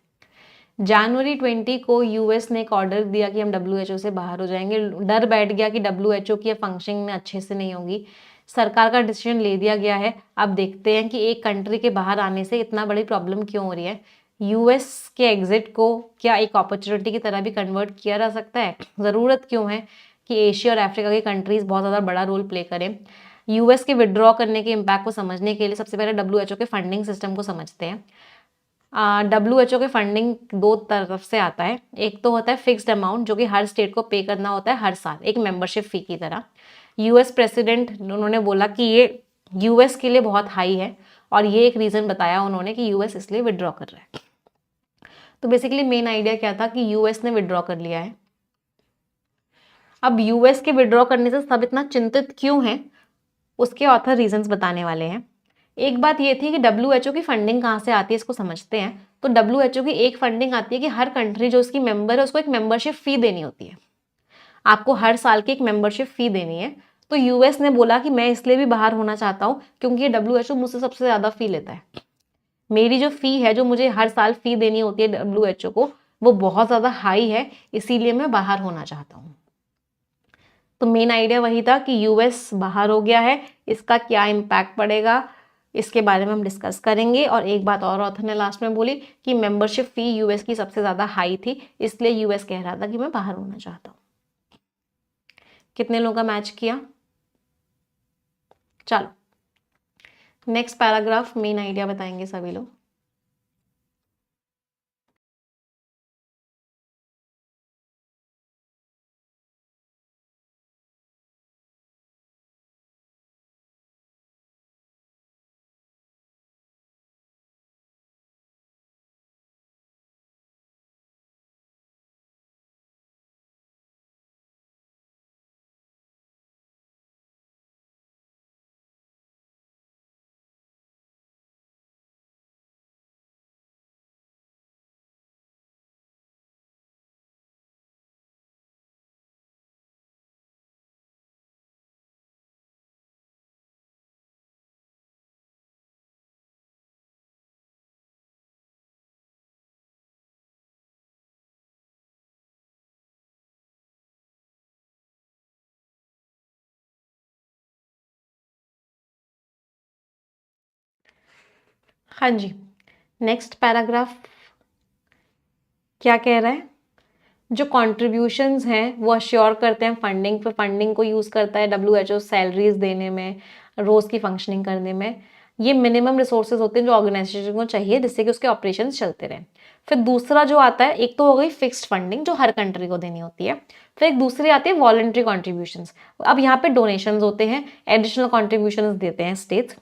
जनवरी 20 को यूएस ने एक ऑर्डर दिया कि हम डब्ल्यूएचओ से बाहर हो जाएंगे। डर बैठ गया कि डब्ल्यूएचओ की फंक्शनिंग अच्छे से नहीं होगी। सरकार का डिसीजन ले दिया गया है। अब देखते हैं कि एक कंट्री के बाहर आने से इतना बड़ी प्रॉब्लम क्यों हो रही है। यूएस के एग्जिट को क्या एक अपॉर्चुनिटी की तरह भी कन्वर्ट किया जा सकता है? ज़रूरत क्यों है कि एशिया और अफ्रीका की कंट्रीज बहुत ज़्यादा बड़ा रोल प्ले करें? यूएस के विड्रॉ करने के इम्पैक्ट को समझने के लिए सबसे पहले डब्ल्यूएचओ के फंडिंग सिस्टम को समझते हैं। डब्ल्यूएचओ के फंडिंग दो तरफ से आता है। एक तो होता है फिक्स्ड अमाउंट जो कि हर स्टेट को पे करना होता है हर साल, एक मेंबरशिप फी की तरह। यूएस प्रेसिडेंट उन्होंने बोला कि ये यूएस के लिए बहुत हाई है और ये एक रीजन बताया उन्होंने कि यूएस इसलिए विड्रॉ कर रहा है। तो बेसिकली मेन आइडिया क्या था कि यूएस ने विड्रॉ कर लिया है। अब यूएस के विड्रॉ करने से सब इतना चिंतित क्यों हैं, उसके ऑथर रीजंस बताने वाले हैं। एक बात ये थी कि डब्ल्यूएचओ की फंडिंग कहाँ से आती है, इसको समझते हैं। तो डब्ल्यूएचओ की एक फंडिंग आती है कि हर कंट्री जो उसकी मेंबर है उसको एक मेंबरशिप फी देनी होती है। आपको हर साल की एक मेंबरशिप फी देनी है। तो यूएस ने बोला कि मैं इसलिए भी बाहर होना चाहता हूँ क्योंकि ये डब्ल्यूएचओ मुझसे सबसे ज्यादा फी लेता है। मेरी जो फी है, जो मुझे हर साल फी देनी होती है डब्ल्यूएचओ को, वो बहुत ज्यादा हाई है, इसीलिए मैं बाहर होना चाहता हूँ। तो मेन आइडिया वही था कि यूएस बाहर हो गया है, इसका क्या इम्पैक्ट पड़ेगा इसके बारे में हम डिस्कस करेंगे। और एक बात और ऑथर ने लास्ट में बोली कि मेंबरशिप फी यूएस की सबसे ज्यादा हाई थी, इसलिए यूएस कह रहा था कि मैं बाहर होना चाहता हूँ। कितने लोगों का मैच किया? चलो नेक्स्ट पैराग्राफ, मेन आइडिया बताएंगे सभी लोग। हाँ जी, नेक्स्ट पैराग्राफ क्या कह रहा है? जो कॉन्ट्रीब्यूशंस हैं वो अश्योर करते हैं फंडिंग पे, फंडिंग को यूज़ करता है डब्ल्यूएचओ सैलरीज देने में, रोज़ की फंक्शनिंग करने में। ये मिनिमम रिसोर्सेज होते हैं जो ऑर्गेनाइजेशन को चाहिए जिससे कि उसके ऑपरेशन चलते रहें। फिर दूसरा जो आता है, एक तो हो गई फिक्स्ड फंडिंग जो हर कंट्री को देनी होती है। फिर एक दूसरी आती है वॉलंटरी कॉन्ट्रीब्यूशंस। अब यहाँ पे डोनेशंस होते हैं, एडिशनल कॉन्ट्रीब्यूशंस देते हैं स्टेट्स।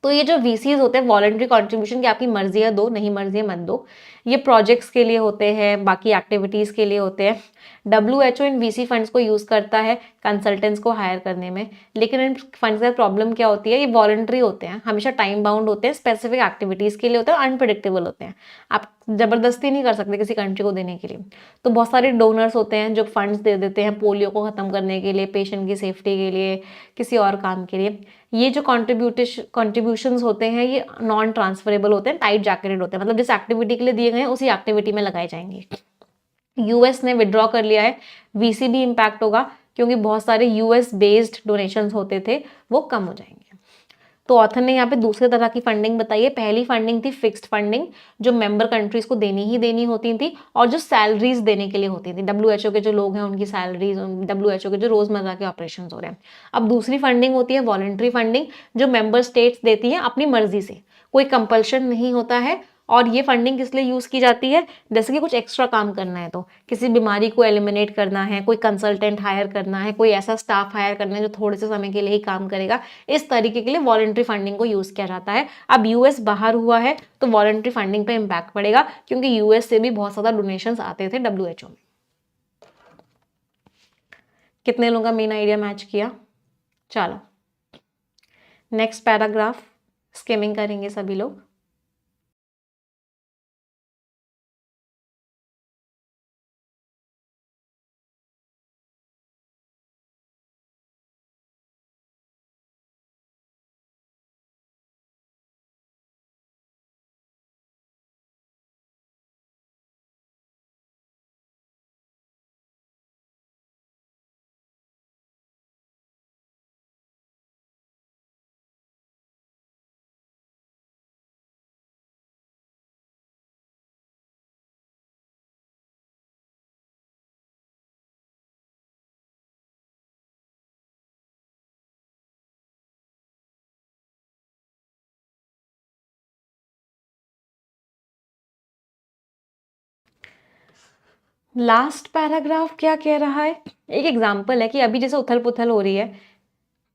तो ये जो वीसीज होते हैं वॉलंटरी कंट्रीब्यूशन की, आपकी मर्जी है दो, नहीं मर्जी है मत दो। ये प्रोजेक्ट्स के लिए होते हैं, बाकी एक्टिविटीज के लिए होते हैं। डब्ल्यूएचओ इन वीसी फंड्स को यूज करता है कंसल्टेंट्स को हायर करने में। लेकिन इन फंड्स का प्रॉब्लम क्या होती है, ये वॉलंटरी होते हैं, हमेशा टाइम बाउंड होते हैं, स्पेसिफिक एक्टिविटीज के लिए होते हैं, अनप्रिडिक्टेबल होते हैं। आप जबरदस्ती नहीं कर सकते किसी कंट्री को देने के लिए। तो बहुत सारे डोनर्स होते हैं जो फंड्स दे देते हैं पोलियो को खत्म करने के लिए, पेशेंट की सेफ्टी के लिए, किसी और काम के लिए। ये जो कॉन्ट्रीब्यूशंस होते हैं ये नॉन ट्रांसफरेबल होते हैं, टाइट जैकेटेड होते हैं, मतलब जिस एक्टिविटी के लिए दिए गए हैं उसी एक्टिविटी में लगाए जाएंगे। यूएस ने विड्रॉ कर लिया है, वीसी भी इम्पैक्ट होगा क्योंकि बहुत सारे यूएस बेस्ड डोनेशंस होते थे वो कम हो जाएंगे। तो ऑथर ने यहाँ पे दूसरे तरह की फंडिंग बताई है। पहली फंडिंग थी फिक्स्ड फंडिंग जो मेंबर कंट्रीज को देनी ही देनी होती थी और जो सैलरीज देने के लिए होती थी, डब्ल्यूएचओ के जो लोग हैं उनकी सैलरीज, डब्ल्यूएचओ के जो रोजमर्रा के ऑपरेशंस हो रहे हैं। अब दूसरी फंडिंग होती है वॉलंटरी फंडिंग जो मेंबर स्टेट्स देती हैं अपनी मर्जी से, कोई कंपल्शन नहीं होता है। और ये फंडिंग किस लिए यूज की जाती है, जैसे कि कुछ एक्स्ट्रा काम करना है, तो किसी बीमारी को एलिमिनेट करना है, कोई कंसल्टेंट हायर करना है, कोई ऐसा स्टाफ हायर करना है जो थोड़े से समय के लिए ही काम करेगा, इस तरीके के लिए वॉलंटरी फंडिंग को यूज किया जाता है। अब यूएस बाहर हुआ है तो वॉलंटरी फंडिंग पे इम्पैक्ट पड़ेगा क्योंकि यूएस से भी बहुत ज्यादा डोनेशंस आते थे डब्ल्यूएचओ में। कितने लोगों का मेन आइडिया मैच किया? चलो नेक्स्ट पैराग्राफ स्किमिंग करेंगे सभी लोग। लास्ट पैराग्राफ क्या कह रहा है, एक एग्जाम्पल है कि अभी जैसे उथल पुथल हो रही है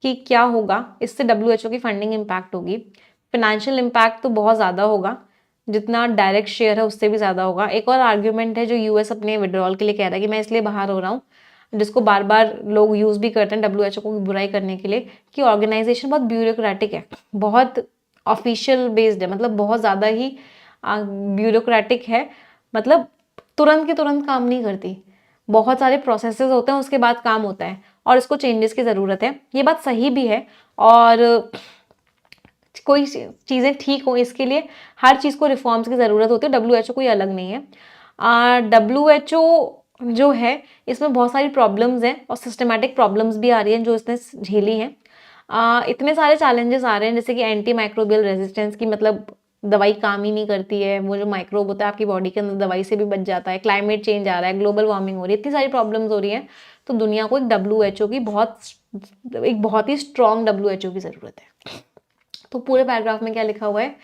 कि क्या होगा, इससे डब्ल्यूएचओ की फंडिंग इम्पैक्ट होगी। फाइनेंशियल इम्पैक्ट तो बहुत ज़्यादा होगा, जितना डायरेक्ट शेयर है उससे भी ज़्यादा होगा। एक और आर्ग्यूमेंट है जो यूएस अपने विड्रॉल के लिए कह रहा है कि मैं इसलिए बाहर हो रहा हूँ, जिसको बार बार लोग यूज़ भी करते हैं डब्ल्यूएचओ को बुराई करने के लिए, कि ऑर्गेनाइजेशन बहुत ब्यूरोक्रेटिक है, बहुत ऑफिशियल बेस्ड है, मतलब बहुत ज़्यादा ही ब्यूरोक्रेटिक है, मतलब तुरंत के तुरंत काम नहीं करती, बहुत सारे प्रोसेसेस होते हैं उसके बाद काम होता है, और इसको चेंजेस की ज़रूरत है। ये बात सही भी है, और कोई चीज़ें ठीक हो इसके लिए हर चीज़ को रिफॉर्म्स की ज़रूरत होती है, डब्ल्यूएचओ कोई अलग नहीं है। डब्ल्यूएचओ जो है इसमें बहुत सारी प्रॉब्लम्स हैं और सिस्टमेटिक प्रॉब्लम्स भी आ रही हैं जो इसने झेली हैं। इतने सारे चैलेंजेस आ रहे हैं जैसे कि एंटी माइक्रोबियल रेजिस्टेंस की, मतलब दवाई काम ही नहीं करती है, वो जो माइक्रोब होता है आपकी बॉडी के अंदर दवाई से भी बच जाता है, क्लाइमेट चेंज आ रहा है, ग्लोबल वार्मिंग हो रही है, इतनी सारी प्रॉब्लम्स हो रही हैं, तो दुनिया को एक डब्ल्यूएचओ की बहुत ही स्ट्रॉन्ग डब्ल्यूएचओ की ज़रूरत है। तो पूरे पैराग्राफ में क्या लिखा हुआ है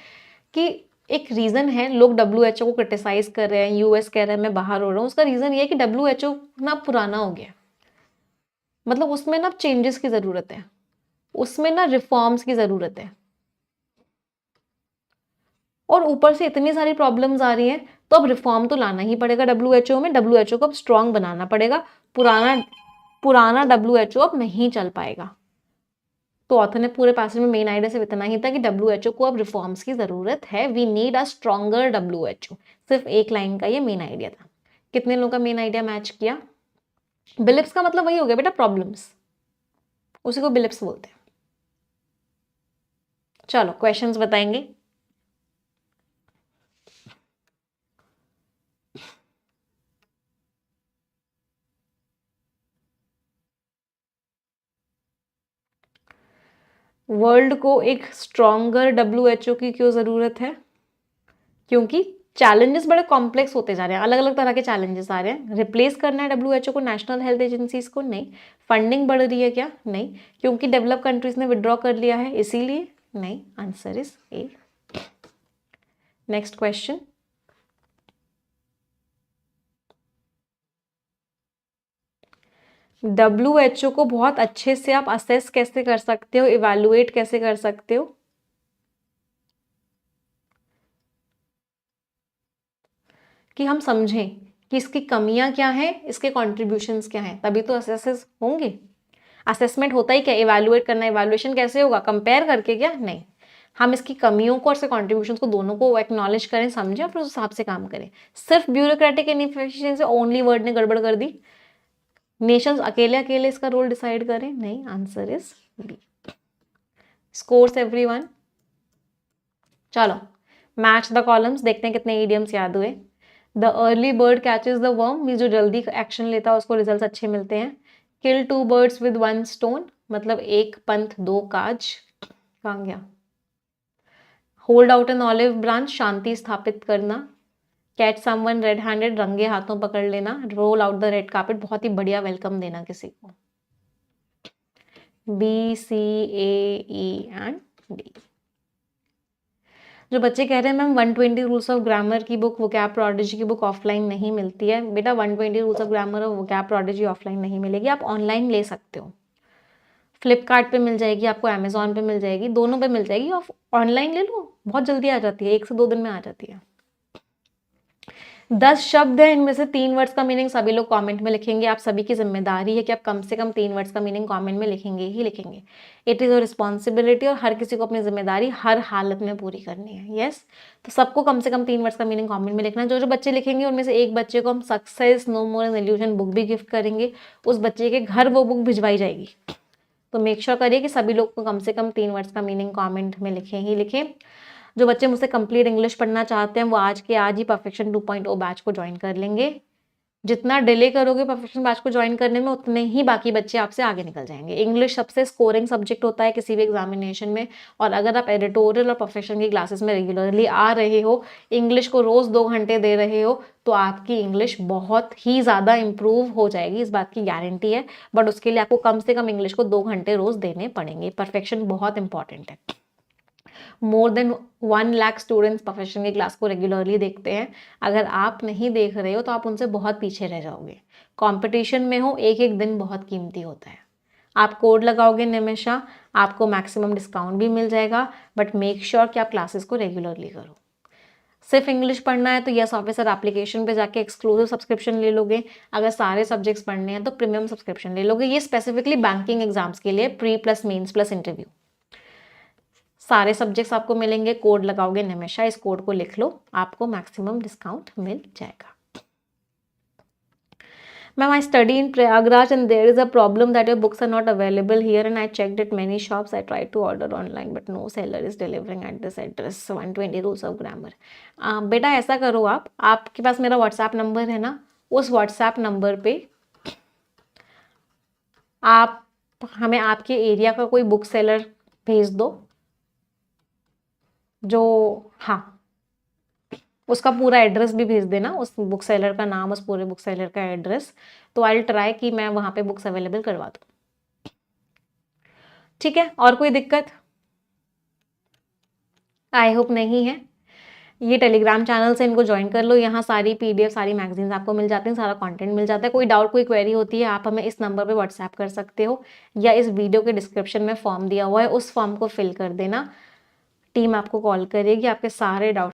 कि एक रीज़न है लोग डब्ल्यूएचओ को क्रिटिसाइज कर रहे हैं, यूएस कह रहे हैं मैं बाहर हो रहा हूँ, उसका रीज़न ये है कि डब्ल्यूएचओ ना पुराना हो गया, मतलब उसमें ना चेंजेस की ज़रूरत है, उसमें ना रिफॉर्म्स की ज़रूरत है, और ऊपर से इतनी सारी प्रॉब्लम्स आ रही हैं, तो अब रिफॉर्म तो लाना ही पड़ेगा डब्ल्यूएचओ में, डब्ल्यूएचओ को अब स्ट्रॉन्ग बनाना पड़ेगा, पुराना पुराना डब्ल्यूएचओ अब नहीं चल पाएगा। तो ऑथर ने पूरे पैसेज में मेन आइडिया सिर्फ इतना ही था कि डब्ल्यूएचओ को अब रिफॉर्म्स की जरूरत है, we need a stronger WHO, सिर्फ एक लाइन का ये मेन आइडिया था। कितने लोगों का मेन आइडिया मैच किया? बिलिप्स का मतलब वही हो गया बेटा, प्रॉब्लम्स, उसी को बिलिप्स बोलते हैं। चलो क्वेश्चंस बताएंगे। वर्ल्ड को एक स्ट्रॉन्गर डब्ल्यूएचओ की क्यों जरूरत है? क्योंकि चैलेंजेस बड़े कॉम्प्लेक्स होते जा रहे हैं, अलग अलग तरह के चैलेंजेस आ रहे हैं। रिप्लेस करना है डब्ल्यूएचओ को नेशनल हेल्थ एजेंसीज को? नहीं। फंडिंग बढ़ रही है क्या? नहीं। क्योंकि डेवलप कंट्रीज ने विड्रॉ कर लिया है इसीलिए? नहीं। Answer is a. Next question, WHO को बहुत अच्छे से आप असेस कैसे कर सकते हो, इवैल्यूएट कैसे कर सकते हो? कि हम समझें कि इसकी कमियां क्या हैं, इसके कॉन्ट्रीब्यूशंस क्या हैं, तभी तो असेसेस होंगे। असेसमेंट होता ही क्या, इवैल्यूएट करना। इवैल्यूएशन कैसे होगा? कंपेयर करके क्या? नहीं, हम इसकी कमियों को और इसके कॉन्ट्रीब्यूशन को दोनों को एक्नॉलेज करें, समझें और फिर उस हिसाब से काम करें। सिर्फ ब्यूरोक्रेटिक इनएफिशिएंसी ओनली वर्ड ने गड़बड़ कर दी, नेशंस अकेले अकेले इसका रोल डिसाइड करें? नहीं। Answer is B. Scores everyone. चलो मैच द कॉलम्स, देखते हैं कितने इडियम्स याद हुए। The early bird catches the worm, mean जो जल्दी एक्शन लेता है उसको रिजल्ट्स अच्छे मिलते हैं। Kill two birds with one stone, मतलब एक पंथ दो काज। कहाँ गया? Hold out an olive branch, शांति स्थापित करना। कैच समवन रेड हैंडेड, रंगे हाथों पकड़ लेना। Roll out the red carpet, बहुत ही बढ़िया वेलकम देना किसी को। B C A E and D. जो बच्चे कह रहे हैं मैम 120 रूल्स ऑफ ग्रामर की बुक, वोकैब प्रोडिजी की बुक ऑफलाइन नहीं मिलती है, बेटा 120 रूल्स ऑफ ग्रामर और वोकैब प्रोडिजी ऑफलाइन नहीं मिलेगी, आप ऑनलाइन ले सकते हो। फ्लिपकार्ट पे मिल जाएगी आपको, अमेजोन पे मिल जाएगी, दोनों पे मिल जाएगी। आप ऑनलाइन ले लो, बहुत जल्दी आ जाती है, 1 से 2 दिन में आ जाती है। 10 शब्द है, इनमें से 3 वर्ड्स का मीनिंग सभी लोग कमेंट में लिखेंगे। आप सभी की जिम्मेदारी है कि आप कम से कम 3 वर्ड्स का मीनिंग कमेंट में लिखेंगे ही लिखेंगे। इट इज़ योर रिस्पॉन्सिबिलिटी, और हर किसी को अपनी जिम्मेदारी हर हालत में पूरी करनी है। यस, तो सबको कम से कम 3 वर्ड्स का मीनिंग कमेंट में लिखना है। जो जो बच्चे लिखेंगे उनमें से एक बच्चे को हम success no more an illusion book भी गिफ्ट करेंगे, उस बच्चे के घर वो बुक भिजवाई जाएगी। तो मेक श्योर करिए कि सभी लोग को कम से कम 3 वर्ड्स का मीनिंग कमेंट में लिखें ही लिखें। जो बच्चे मुझसे कंप्लीट इंग्लिश पढ़ना चाहते हैं वो आज के आज ही परफेक्शन 2.0 बैच को ज्वाइन कर लेंगे। जितना डिले करोगे परफेक्शन बैच को ज्वाइन करने में, उतने ही बाकी बच्चे आपसे आगे निकल जाएंगे। इंग्लिश सबसे स्कोरिंग सब्जेक्ट होता है किसी भी एग्जामिनेशन में, और अगर आप एडिटोरियल और प्रोफेशन की क्लासेस में रेगुलरली आ रहे हो, इंग्लिश को रोज 2 घंटे दे रहे हो, तो आपकी इंग्लिश बहुत ही ज़्यादा इंप्रूव हो जाएगी, इस बात की गारंटी है। बट उसके लिए आपको कम से कम इंग्लिश को 2 घंटे रोज देने पड़ेंगे। परफेक्शन बहुत इंपॉर्टेंट है। More than 1 lakh students profession की क्लास को रेगुलरली देखते हैं। अगर आप नहीं देख रहे हो तो आप उनसे बहुत पीछे रह जाओगे। कंपटीशन में हो, एक एक दिन बहुत कीमती होता है। आप कोड लगाओगे निमिषा, आपको मैक्सिमम डिस्काउंट भी मिल जाएगा, बट मेक श्योर कि आप क्लासेस को रेगुलरली करो। सिर्फ इंग्लिश पढ़ना है तो यस ऑफिसर एप्लीकेशन पे जाके एक्सक्लूसिव सब्सक्रिप्शन ले लोगे। अगर सारे सब्जेक्ट्स पढ़ने हैं तो प्रीमियम सब्सक्रिप्शन ले लोगे। ये स्पेसिफिकली बैंकिंग एग्जाम्स के लिए, pre plus mains plus interview. सारे सब्जेक्ट्स आपको मिलेंगे। कोड लगाओगे निमिषा, इस कोड को लिख लो, आपको मैक्सिमम डिस्काउंट मिल जाएगा। Ma'am, I study in Prayagraj and there is a problem that your books are not available here and I checked at many shops. I tried to order online but no seller is delivering at this address. 120 rules of grammar. बेटा ऐसा करो, आपके पास मेरा व्हाट्सएप नंबर है ना, उस व्हाट्सएप नंबर पे आप हमें आपके एरिया का कोई बुक सेलर भेज दो, जो हाँ उसका पूरा एड्रेस भी भेज देना, उस बुक सेलर का नाम, उस पूरे बुक सेलर का एड्रेस, तो आई विल ट्राई कि मैं वहाँ पे बुक्स अवेलेबल करवा दूँ। ठीक है, और कोई दिक्कत? आई होप नहीं है। ये टेलीग्राम चैनल से इनको ज्वाइन कर लो, यहाँ सारी पीडीएफ, सारी मैगजीन्स आपको मिल जाती हैं, सारा कंटेंट मिल जाता है। कोई डाउट, कोई क्वेरी होती है, आप हमें इस नंबर पे व्हाट्सएप कर सकते हो, या इस वीडियो के डिस्क्रिप्शन में फॉर्म दिया हुआ है, उस फॉर्म को फिल कर देना। टीम आपको कॉल करेगी, आपके सारे डाउट